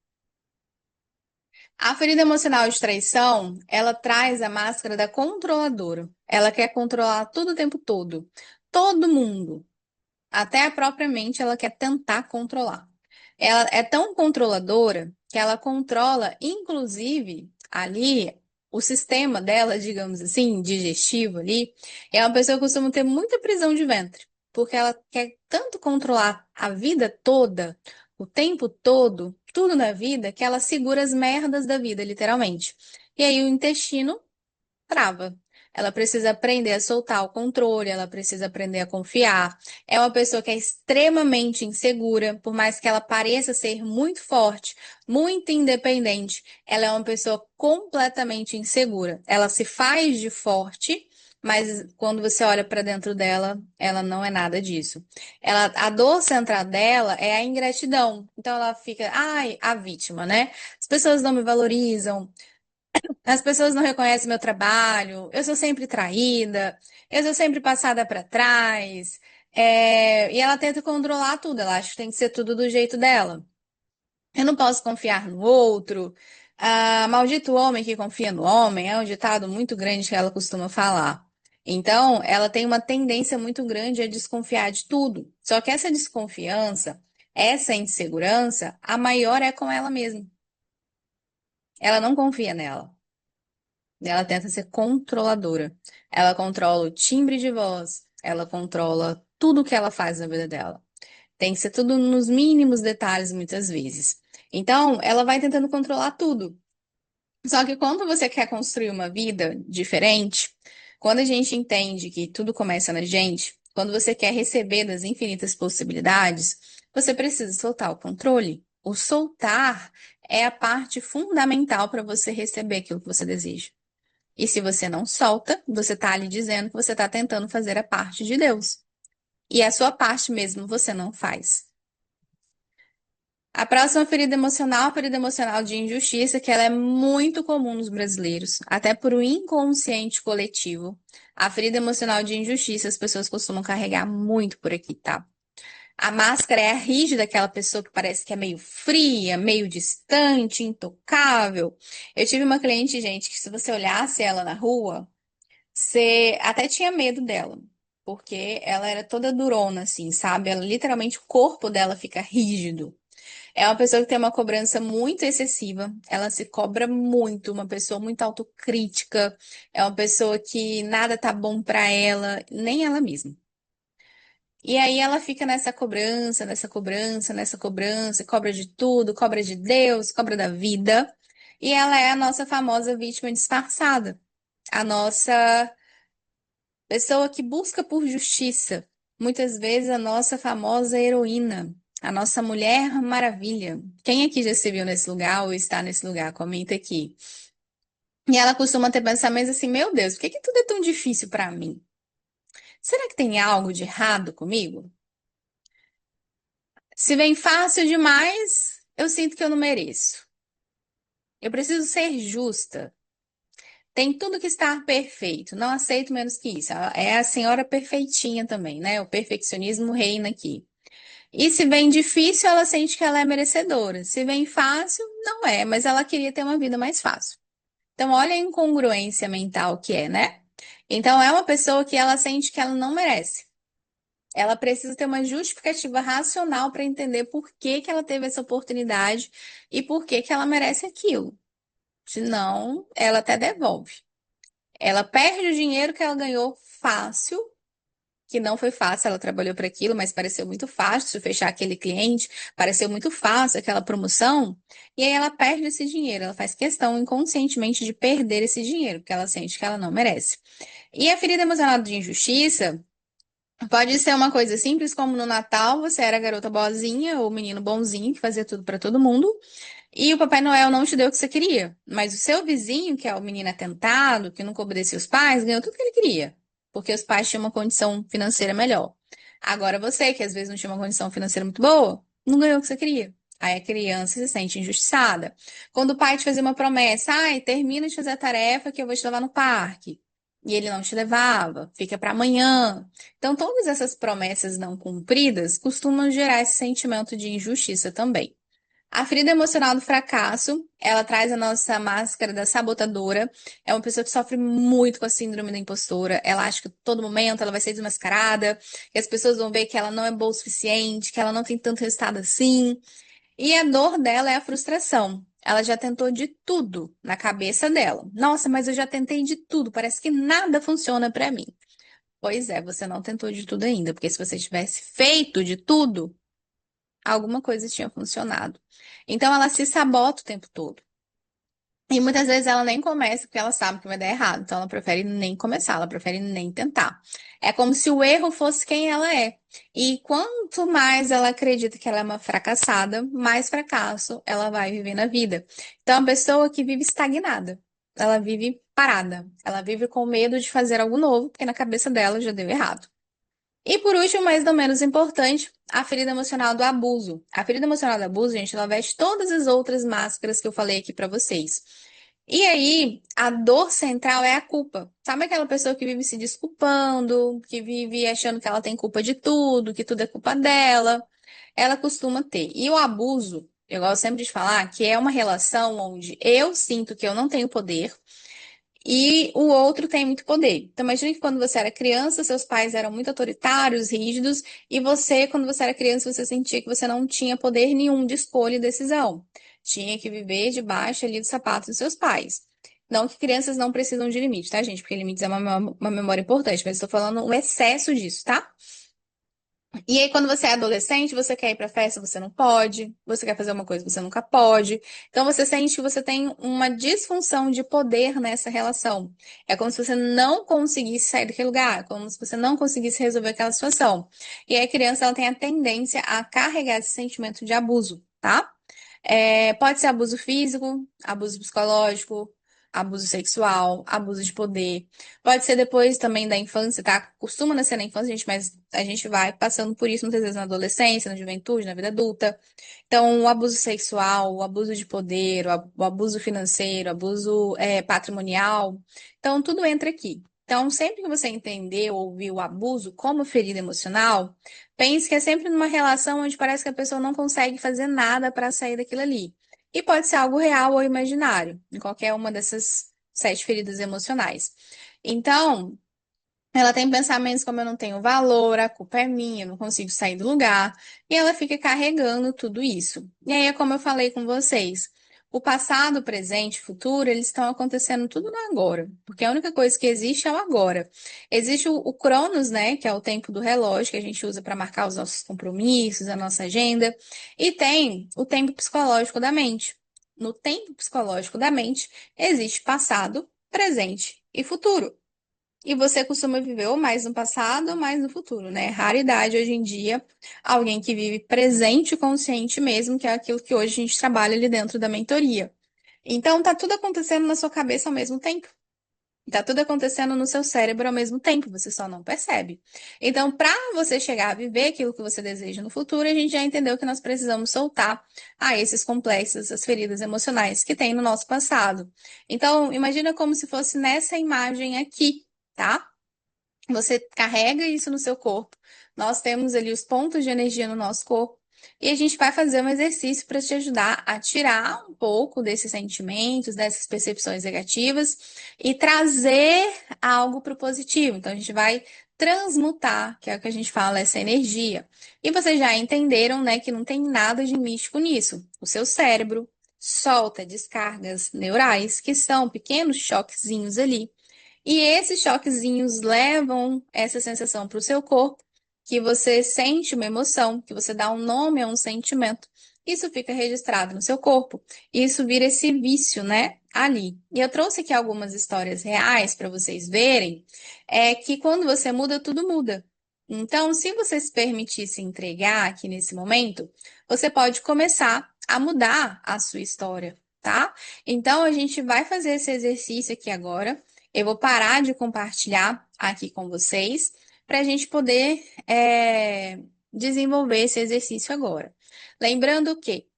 A ferida emocional de traição, ela traz a máscara da controladora. Ela quer controlar tudo o tempo todo. Todo mundo. Até a própria mente ela quer tentar controlar. Ela é tão controladora que ela controla, inclusive, ali, o sistema dela, digamos assim, digestivo ali. É uma pessoa que costuma ter muita prisão de ventre, porque ela quer tanto controlar a vida toda, o tempo todo, tudo na vida, que ela segura as merdas da vida, literalmente. E aí o intestino trava. Ela precisa aprender a soltar o controle, ela precisa aprender a confiar. É uma pessoa que é extremamente insegura, por mais que ela pareça ser muito forte, muito independente, ela é uma pessoa completamente insegura. Ela se faz de forte, mas quando você olha para dentro dela, ela não é nada disso. A dor central dela é a ingratidão. Então ela fica, ai, a vítima, né? As pessoas não me valorizam, as pessoas não reconhecem meu trabalho, eu sou sempre traída, eu sou sempre passada para trás. E ela tenta controlar tudo, ela acha que tem que ser tudo do jeito dela. Eu não posso confiar no outro. Ah, maldito homem que confia no homem é um ditado muito grande que ela costuma falar. Então, ela tem uma tendência muito grande a desconfiar de tudo. Só que essa desconfiança, essa insegurança, a maior é com ela mesma. Ela não confia nela. Ela tenta ser controladora. Ela controla o timbre de voz, ela controla tudo que ela faz na vida dela. Tem que ser tudo nos mínimos detalhes, muitas vezes. Então, ela vai tentando controlar tudo. Só que quando você quer construir uma vida diferente, quando a gente entende que tudo começa na gente, quando você quer receber das infinitas possibilidades, você precisa soltar o controle. O soltar é a parte fundamental para você receber aquilo que você deseja. E se você não solta, você está ali dizendo que você está tentando fazer a parte de Deus. E a sua parte mesmo você não faz. A próxima ferida emocional de injustiça, que ela é muito comum nos brasileiros, até por um inconsciente coletivo. A ferida emocional de injustiça as pessoas costumam carregar muito por aqui, tá? A máscara é a rígida, aquela pessoa que parece que é meio fria, meio distante, intocável. Eu tive uma cliente, gente, que se você olhasse ela na rua, você até tinha medo dela, porque ela era toda durona, assim, sabe? Ela literalmente o corpo dela fica rígido. É uma pessoa que tem uma cobrança muito excessiva, ela se cobra muito, uma pessoa muito autocrítica, é uma pessoa que nada tá bom pra ela, nem ela mesma. E aí ela fica nessa cobrança, nessa cobrança, nessa cobrança, cobra de tudo, cobra de Deus, cobra da vida. E ela é a nossa famosa vítima disfarçada, a nossa pessoa que busca por justiça, muitas vezes a nossa famosa heroína, a nossa Mulher Maravilha. Quem aqui já se viu nesse lugar ou está nesse lugar? Comenta aqui. E ela costuma ter pensamentos assim: meu Deus, por que que tudo é tão difícil para mim? Será que tem algo de errado comigo? Se vem fácil demais, eu sinto que eu não mereço. Eu preciso ser justa. Tem tudo que estar perfeito. Não aceito menos que isso. É a senhora perfeitinha também, né? O perfeccionismo reina aqui. E se vem difícil, ela sente que ela é merecedora. Se vem fácil, não é, mas ela queria ter uma vida mais fácil. Então, olha a incongruência mental que é, né? Então, é uma pessoa que ela sente que ela não merece. Ela precisa ter uma justificativa racional para entender por que que ela teve essa oportunidade e por que que ela merece aquilo. Senão, ela até devolve. Ela perde o dinheiro que ela ganhou fácil, que não foi fácil, ela trabalhou para aquilo, mas pareceu muito fácil fechar aquele cliente, pareceu muito fácil aquela promoção, e aí ela perde esse dinheiro. Ela faz questão inconscientemente de perder esse dinheiro, porque ela sente que ela não merece. E a ferida emocional de injustiça pode ser uma coisa simples, como no Natal você era a garota boazinha ou o menino bonzinho que fazia tudo para todo mundo, e o Papai Noel não te deu o que você queria. Mas o seu vizinho, que é o menino atentado, que nunca obedecia os pais, ganhou tudo que ele queria, porque os pais tinham uma condição financeira melhor. Agora você, que às vezes não tinha uma condição financeira muito boa, não ganhou o que você queria. Aí a criança se sente injustiçada. Quando o pai te fazia uma promessa, ai, termina de fazer a tarefa que eu vou te levar no parque. E ele não te levava, fica para amanhã. Então, todas essas promessas não cumpridas costumam gerar esse sentimento de injustiça também. A ferida emocional do fracasso, ela traz a nossa máscara da sabotadora. É uma pessoa que sofre muito com a síndrome da impostora. Ela acha que a todo momento ela vai ser desmascarada, que as pessoas vão ver que ela não é boa o suficiente, que ela não tem tanto resultado assim. E a dor dela é a frustração. Ela já tentou de tudo na cabeça dela. Nossa, mas eu já tentei de tudo, parece que nada funciona pra mim. Pois é, você não tentou de tudo ainda, porque se você tivesse feito de tudo, alguma coisa tinha funcionado. Então ela se sabota o tempo todo. E muitas vezes ela nem começa porque ela sabe que vai dar errado. Então ela prefere nem começar, ela prefere nem tentar. É como se o erro fosse quem ela é. E quanto mais ela acredita que ela é uma fracassada, mais fracasso ela vai viver na vida. Então é uma pessoa que vive estagnada. Ela vive parada. Ela vive com medo de fazer algo novo, porque na cabeça dela já deu errado. E por último, mas não menos importante, a ferida emocional do abuso. A ferida emocional do abuso, gente, ela veste todas as outras máscaras que eu falei aqui pra vocês. E aí, a dor central é a culpa. Sabe aquela pessoa que vive se desculpando, que vive achando que ela tem culpa de tudo, que tudo é culpa dela? Ela costuma ter. E o abuso, eu gosto sempre de falar que é uma relação onde eu sinto que eu não tenho poder e o outro tem muito poder. Então, imagine que quando você era criança, seus pais eram muito autoritários, rígidos, e você, quando você era criança, você sentia que você não tinha poder nenhum de escolha e decisão. Tinha que viver debaixo ali dos sapatos dos seus pais. Não que crianças não precisam de limite, tá, gente? Porque limites é uma memória importante, mas estou falando o excesso disso, tá? E aí, quando você é adolescente, você quer ir pra festa, você não pode. Você quer fazer uma coisa, você nunca pode. Então, você sente que você tem uma disfunção de poder nessa relação. É como se você não conseguisse sair daquele lugar, como se você não conseguisse resolver aquela situação. E aí, a criança, ela tem a tendência a carregar esse sentimento de abuso, tá? Pode ser abuso físico, abuso psicológico, abuso sexual, abuso de poder. Pode ser depois também da infância, tá? Costuma nascer na infância, gente, mas a gente vai passando por isso muitas vezes na adolescência, na juventude, na vida adulta. Então, o abuso sexual, o abuso de poder, o abuso financeiro, o abuso patrimonial. Então, tudo entra aqui. Então, sempre que você entender ou ouvir o abuso como ferida emocional, pense que é sempre numa relação onde parece que a pessoa não consegue fazer nada para sair daquilo ali. E pode ser algo real ou imaginário, em qualquer uma dessas 7 feridas emocionais. Então, ela tem pensamentos como eu não tenho valor, a culpa é minha, eu não consigo sair do lugar, e ela fica carregando tudo isso. E aí é como eu falei com vocês. O passado, o presente, o futuro, eles estão acontecendo tudo no agora, porque a única coisa que existe é o agora. Existe o Cronos, né, que é o tempo do relógio que a gente usa para marcar os nossos compromissos, a nossa agenda, e tem o tempo psicológico da mente. No tempo psicológico da mente, existe passado, presente e futuro. E você costuma viver ou mais no passado ou mais no futuro, né? Raridade hoje em dia, alguém que vive presente e consciente mesmo, que é aquilo que hoje a gente trabalha ali dentro da mentoria. Então, tá tudo acontecendo na sua cabeça ao mesmo tempo. Tá tudo acontecendo no seu cérebro ao mesmo tempo, você só não percebe. Então, para você chegar a viver aquilo que você deseja no futuro, a gente já entendeu que nós precisamos soltar esses complexos, essas feridas emocionais que tem no nosso passado. Então, imagina como se fosse nessa imagem aqui, tá? Você carrega isso no seu corpo, nós temos ali os pontos de energia no nosso corpo. E a gente vai fazer um exercício para te ajudar a tirar um pouco desses sentimentos, dessas percepções negativas e trazer algo para o positivo. Então, a gente vai transmutar, que é o que a gente fala, essa energia. E vocês já entenderam, né, que não tem nada de místico nisso. O seu cérebro solta descargas neurais, que são pequenos choquezinhos ali. E esses choquezinhos levam essa sensação para o seu corpo, que você sente uma emoção, que você dá um nome a um sentimento. Isso fica registrado no seu corpo. E isso vira esse vício, né? Ali. E eu trouxe aqui algumas histórias reais para vocês verem, que quando você muda, tudo muda. Então, se você se permitir se entregar aqui nesse momento, você pode começar a mudar a sua história, tá? Então, a gente vai fazer esse exercício aqui agora. Eu vou parar de compartilhar aqui com vocês para a gente poder desenvolver esse exercício agora. Lembrando que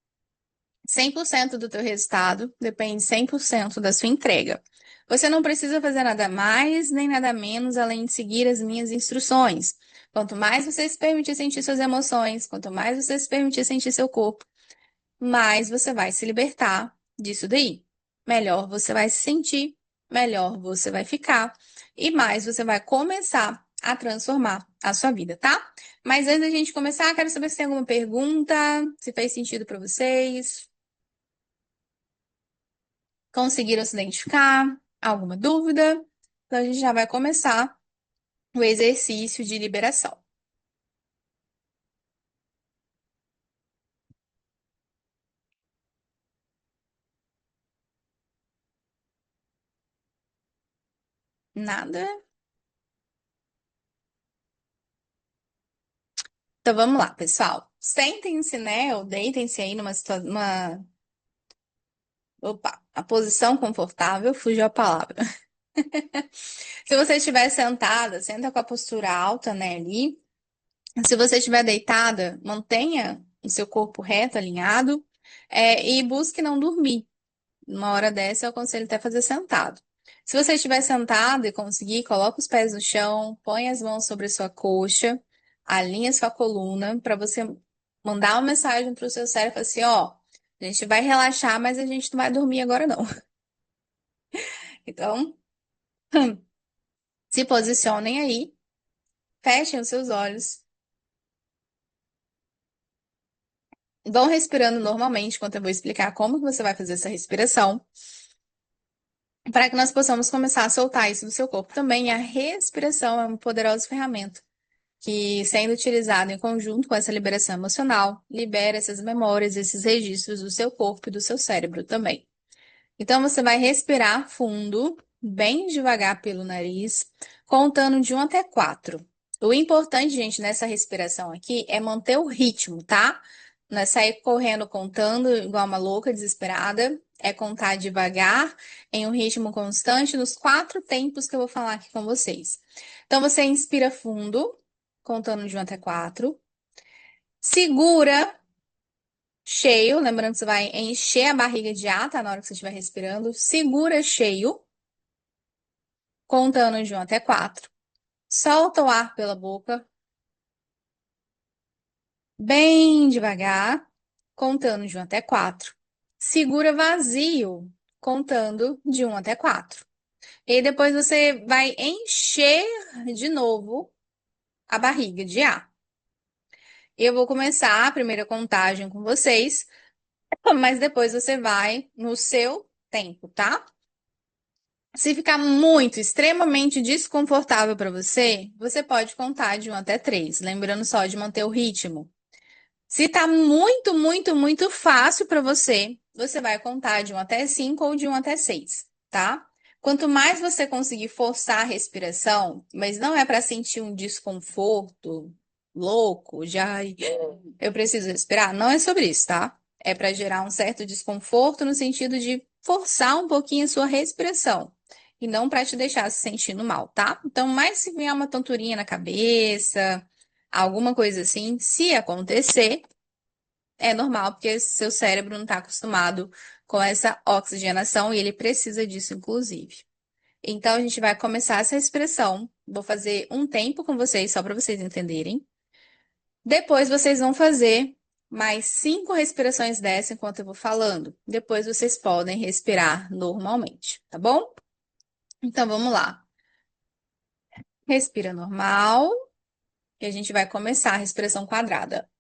100% do teu resultado depende 100% da sua entrega. Você não precisa fazer nada mais nem nada menos além de seguir as minhas instruções. Quanto mais você se permitir sentir suas emoções, quanto mais você se permitir sentir seu corpo, mais você vai se libertar disso daí. Melhor você vai se sentir, melhor você vai ficar e mais você vai começar a transformar a sua vida, tá? Mas antes da gente começar, quero saber se tem alguma pergunta, se fez sentido para vocês. Conseguiram se identificar? Alguma dúvida? Então a gente já vai começar o exercício de liberação. Nada? Então vamos lá, pessoal. Sentem-se, né? Ou deitem-se aí numa situação, opa, a posição confortável, fugiu a palavra. Se você estiver sentada, senta com a postura alta, né, ali. Se você estiver deitada, mantenha o seu corpo reto, alinhado, e busque não dormir. Uma hora dessa, eu aconselho até fazer sentado. Se você estiver sentado e conseguir, coloque os pés no chão, põe as mãos sobre a sua coxa, alinha sua coluna, para você mandar uma mensagem para o seu cérebro assim, ó, a gente vai relaxar, mas a gente não vai dormir agora, não. Então, se posicionem aí, fechem os seus olhos, vão respirando normalmente, enquanto eu vou explicar como que você vai fazer essa respiração, para que nós possamos começar a soltar isso do seu corpo também. A respiração é uma poderosa ferramenta que, sendo utilizada em conjunto com essa liberação emocional, libera essas memórias, esses registros do seu corpo e do seu cérebro também. Então, você vai respirar fundo, bem devagar pelo nariz, contando de 1 até 4. O importante, gente, nessa respiração aqui é manter o ritmo, tá? Não é sair correndo contando igual uma louca desesperada. É contar devagar, em um ritmo constante, nos 4 tempos que eu vou falar aqui com vocês. Então, você inspira fundo, contando de 1 até 4. Segura cheio, lembrando que você vai encher a barriga de ar, tá? Na hora que você estiver respirando. Segura cheio, contando de 1 até 4. Solta o ar pela boca, bem devagar, contando de 1 até 4. Segura vazio, contando de 1 até 4. E aí depois você vai encher de novo a barriga de ar. Eu vou começar a primeira contagem com vocês, mas depois você vai no seu tempo, tá? Se ficar muito, extremamente desconfortável para você, você pode contar de 1 até 3, lembrando só de manter o ritmo. Se tá muito, muito, muito fácil para você, você vai contar de 1 até 5 ou de 1 até 6, tá? Quanto mais você conseguir forçar a respiração, mas não é para sentir um desconforto louco, já "Ai, eu preciso respirar", não é sobre isso, tá? É para gerar um certo desconforto no sentido de forçar um pouquinho a sua respiração e não para te deixar se sentindo mal, tá? Então, mais se vier uma tonturinha na cabeça, alguma coisa assim, se acontecer, é normal, porque seu cérebro não está acostumado com essa oxigenação e ele precisa disso, inclusive. Então, a gente vai começar essa respiração. Vou fazer um tempo com vocês, só para vocês entenderem. Depois vocês vão fazer mais 5 respirações dessa enquanto eu vou falando. Depois vocês podem respirar normalmente, tá bom? Então vamos lá. Respira normal e a gente vai começar a respiração quadrada.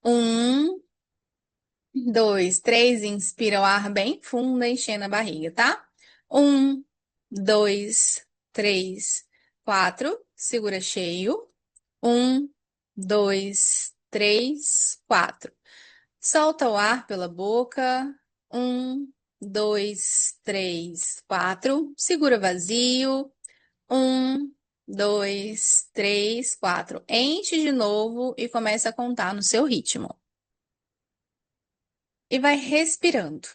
1, 2, 3, inspira o ar bem fundo, enchendo a barriga, tá? 1, 2, 3, 4, segura cheio. 1, 2, 3, 4. Solta o ar pela boca. 1, 2, 3, 4. Segura vazio. 1, 2, 3, 4. Enche de novo e começa a contar no seu ritmo. E vai respirando.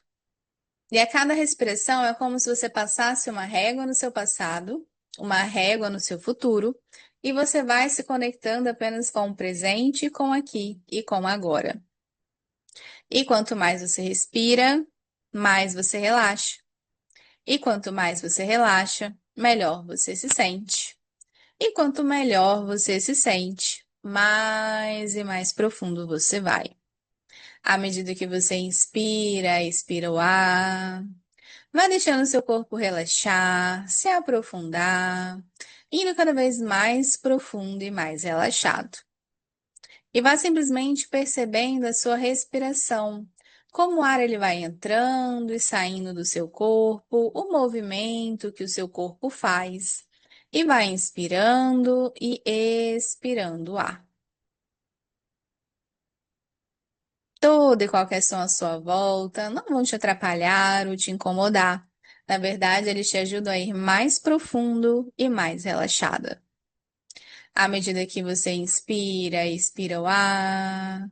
E a cada respiração é como se você passasse uma régua no seu passado, uma régua no seu futuro, e você vai se conectando apenas com o presente, com aqui e com agora. E quanto mais você respira, mais você relaxa. E quanto mais você relaxa, melhor você se sente. E quanto melhor você se sente, mais e mais profundo você vai. À medida que você inspira, expira o ar, vai deixando seu corpo relaxar, se aprofundar, indo cada vez mais profundo e mais relaxado. E vá simplesmente percebendo a sua respiração, como o ar ele vai entrando e saindo do seu corpo, o movimento que o seu corpo faz. E vai inspirando e expirando o ar. Todo e qualquer som à sua volta não vão te atrapalhar ou te incomodar. Na verdade, eles te ajudam a ir mais profundo e mais relaxada. À medida que você inspira, expira o ar,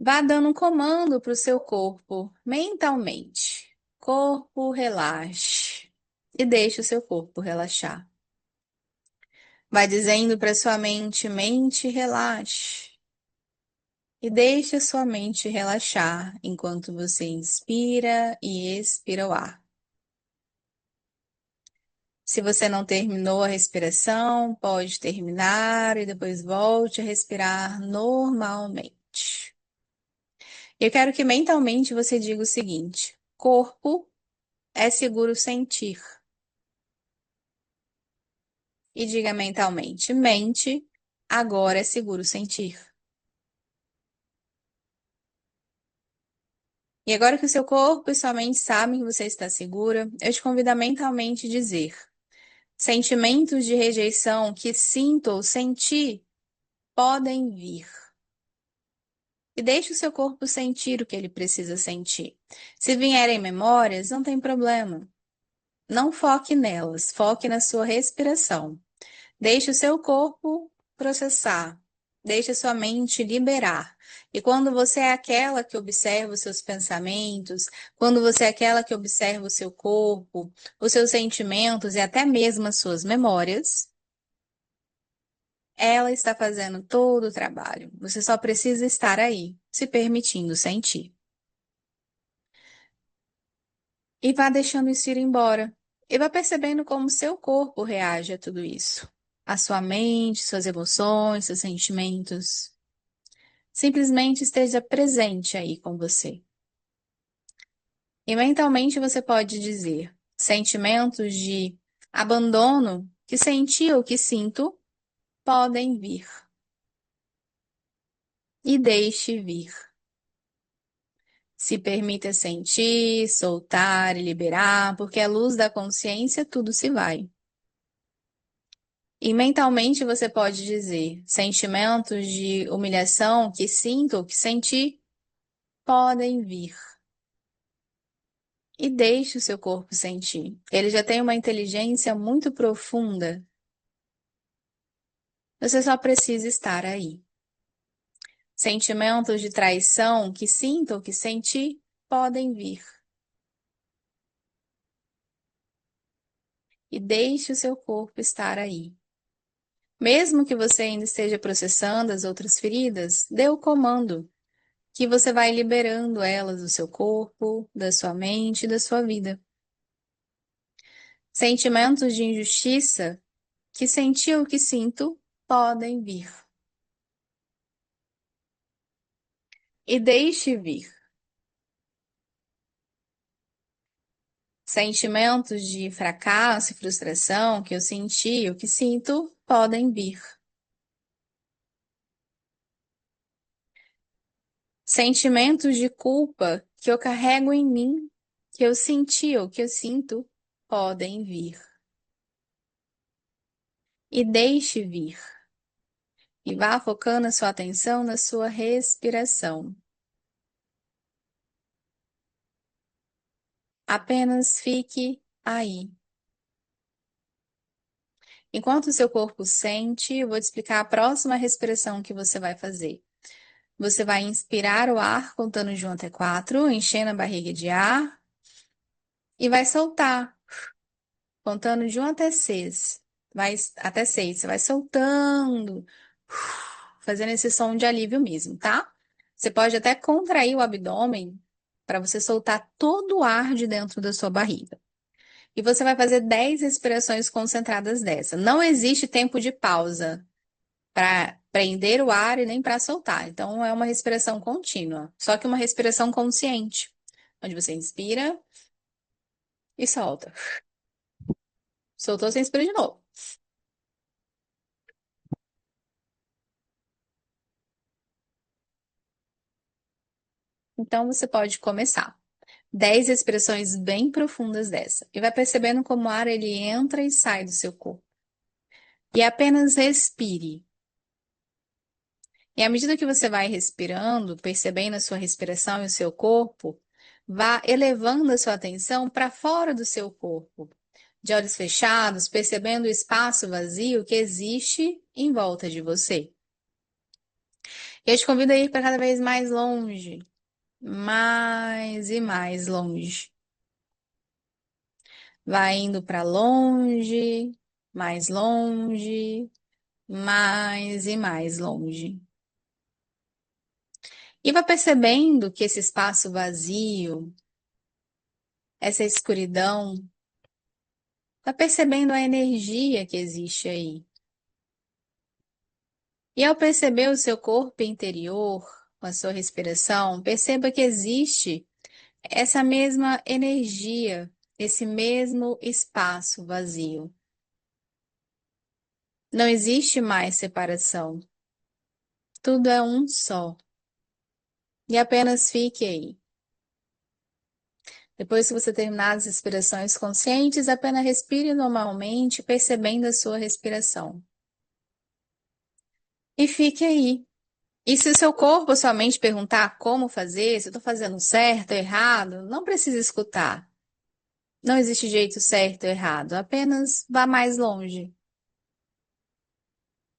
vá dando um comando para o seu corpo mentalmente. Corpo, relaxe. E deixe o seu corpo relaxar. Vai dizendo para sua mente, mente, relaxe. E deixe a sua mente relaxar enquanto você inspira e expira o ar. Se você não terminou a respiração, pode terminar e depois volte a respirar normalmente. Eu quero que mentalmente você diga o seguinte: corpo é seguro sentir. E diga mentalmente: mente, agora é seguro sentir. E agora que o seu corpo e sua mente sabem que você está segura, eu te convido a mentalmente dizer: sentimentos de rejeição que sinto ou senti podem vir. E deixe o seu corpo sentir o que ele precisa sentir. Se vierem memórias, não tem problema. Não foque nelas, foque na sua respiração. Deixe o seu corpo processar. Deixe a sua mente liberar. E quando você é aquela que observa os seus pensamentos, quando você é aquela que observa o seu corpo, os seus sentimentos e até mesmo as suas memórias, ela está fazendo todo o trabalho. Você só precisa estar aí, se permitindo sentir. E vá deixando isso ir embora. E vá percebendo como seu corpo reage a tudo isso. A sua mente, suas emoções, seus sentimentos. Simplesmente esteja presente aí com você. E mentalmente você pode dizer sentimentos de abandono que senti ou que sinto podem vir. E deixe vir. Se permita sentir, soltar e liberar, porque à luz da consciência tudo se vai. E mentalmente você pode dizer: sentimentos de humilhação que sinto ou que senti podem vir. E deixe o seu corpo sentir. Ele já tem uma inteligência muito profunda. Você só precisa estar aí. Sentimentos de traição que sinto ou que senti podem vir. E deixe o seu corpo estar aí. Mesmo que você ainda esteja processando as outras feridas, dê o comando que você vai liberando elas do seu corpo, da sua mente e da sua vida. Sentimentos de injustiça que senti ou que sinto podem vir. E deixe vir. Sentimentos de fracasso e frustração que eu senti ou que sinto podem vir. Sentimentos de culpa que eu carrego em mim, que eu senti ou que eu sinto, podem vir. E deixe vir. E vá focando a sua atenção na sua respiração. Apenas fique aí. Enquanto o seu corpo sente, eu vou te explicar a próxima respiração que você vai fazer. Você vai inspirar o ar contando de 1 até 4, enchendo a barriga de ar e vai soltar, contando de 1 até 6. Vai até 6, você vai soltando, fazendo esse som de alívio mesmo, tá? Você pode até contrair o abdômen para você soltar todo o ar de dentro da sua barriga. E você vai fazer 10 respirações concentradas dessa. Não existe tempo de pausa para prender o ar e nem para soltar. Então é uma respiração contínua, só que uma respiração consciente, onde você inspira e solta. Soltou, você inspira de novo. Então você pode começar. 10 respirações bem profundas dessa. E vai percebendo como o ar ele entra e sai do seu corpo. E apenas respire. E à medida que você vai respirando, percebendo a sua respiração e o seu corpo, vá elevando a sua atenção para fora do seu corpo, de olhos fechados, percebendo o espaço vazio que existe em volta de você. Eu te convido a ir para cada vez mais longe, mais e mais longe. Vai indo para longe, mais e mais longe. E vai percebendo que esse espaço vazio, essa escuridão, vai percebendo a energia que existe aí. E ao perceber o seu corpo interior, com a sua respiração, perceba que existe essa mesma energia, esse mesmo espaço vazio. Não existe mais separação. Tudo é um só. E apenas fique aí. Depois que você terminar as respirações conscientes, apenas respire normalmente, percebendo a sua respiração. E fique aí. E se o seu corpo, sua mente perguntar como fazer, se eu estou fazendo certo ou errado, não precisa escutar. Não existe jeito certo ou errado, apenas vá mais longe.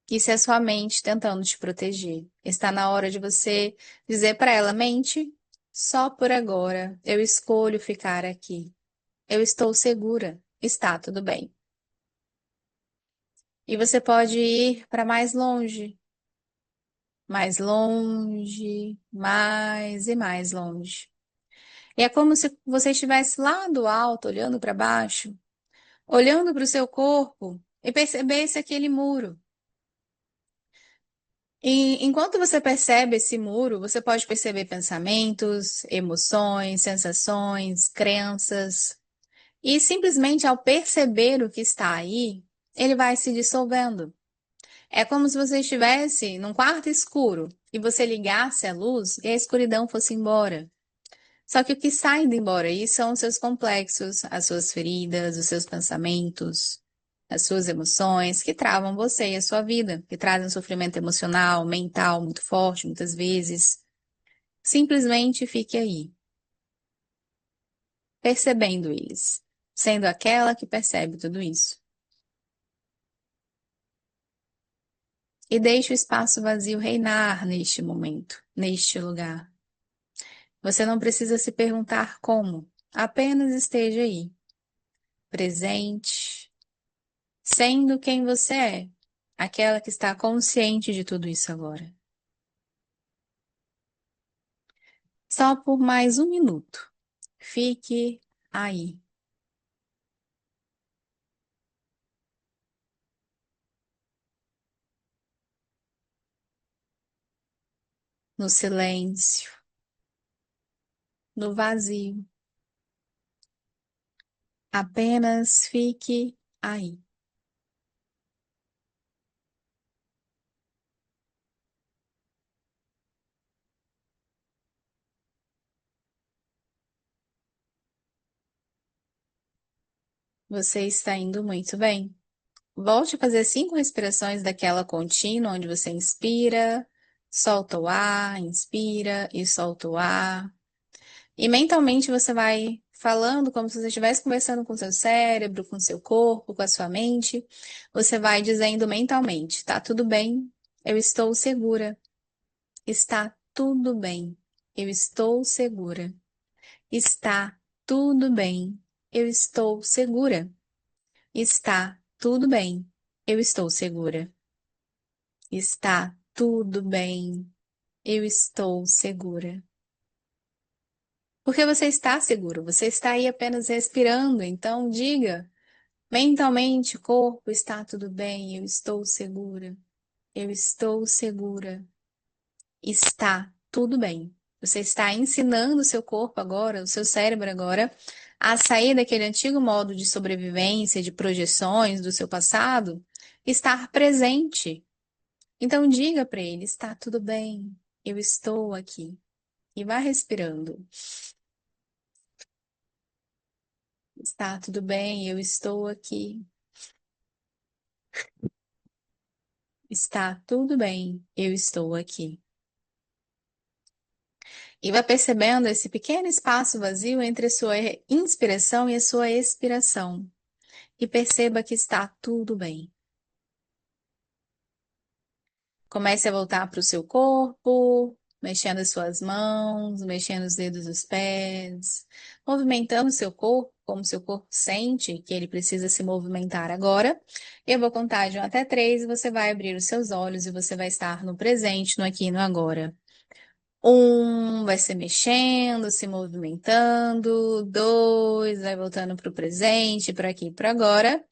Isso é sua mente tentando te proteger. Está na hora de você dizer para ela, mente, só por agora eu escolho ficar aqui. Eu estou segura, está tudo bem. E você pode ir para mais longe, mais e mais longe. E é como se você estivesse lá do alto, olhando para baixo, olhando para o seu corpo e percebesse aquele muro. E enquanto você percebe esse muro, você pode perceber pensamentos, emoções, sensações, crenças. E simplesmente ao perceber o que está aí, ele vai se dissolvendo. É como se você estivesse num quarto escuro e você ligasse a luz e a escuridão fosse embora. Só que o que está indo embora aí são os seus complexos, as suas feridas, os seus pensamentos, as suas emoções que travam você e a sua vida, que trazem sofrimento emocional, mental muito forte, muitas vezes. Simplesmente fique aí, percebendo eles, sendo aquela que percebe tudo isso. E deixe o espaço vazio reinar neste momento, neste lugar. Você não precisa se perguntar como, apenas esteja aí, presente, sendo quem você é, aquela que está consciente de tudo isso agora. Só por mais 1 minuto. Fique aí. no silêncio, no vazio. Apenas fique aí. Você está indo muito bem. Volte a fazer 5 respirações daquela contínua, onde você inspira, solta o ar, inspira e solta o ar. E mentalmente você vai falando como se você estivesse conversando com seu cérebro, com seu corpo, com a sua mente. Você vai dizendo mentalmente: tá tudo bem, eu estou segura. Está tudo bem, eu estou segura. Está tudo bem, eu estou segura. Está tudo bem, eu estou segura. Está tudo bem, eu estou segura. Porque você está seguro, você está aí apenas respirando, então diga mentalmente, corpo, está tudo bem, eu estou segura, eu estou segura, está tudo bem. Você está ensinando o seu corpo agora, o seu cérebro agora, a sair daquele antigo modo de sobrevivência, de projeções do seu passado, estar presente. Então diga para ele, está tudo bem, eu estou aqui. E vá respirando. Está tudo bem, eu estou aqui. Está tudo bem, eu estou aqui. E vai percebendo esse pequeno espaço vazio entre a sua inspiração e a sua expiração. E perceba que está tudo bem. Comece a voltar para o seu corpo, mexendo as suas mãos, mexendo os dedos dos pés, movimentando o seu corpo, como seu corpo sente que ele precisa se movimentar agora. Eu vou contar de 1 até 3 e você vai abrir os seus olhos e você vai estar no presente, no aqui e no agora. Vai ser mexendo, se movimentando. 2, vai voltando para o presente, para aqui, para agora.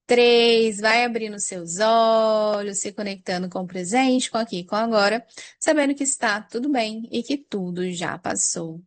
3, vai abrindo seus olhos, se conectando com o presente, com aqui, com agora, sabendo que está tudo bem e que tudo já passou.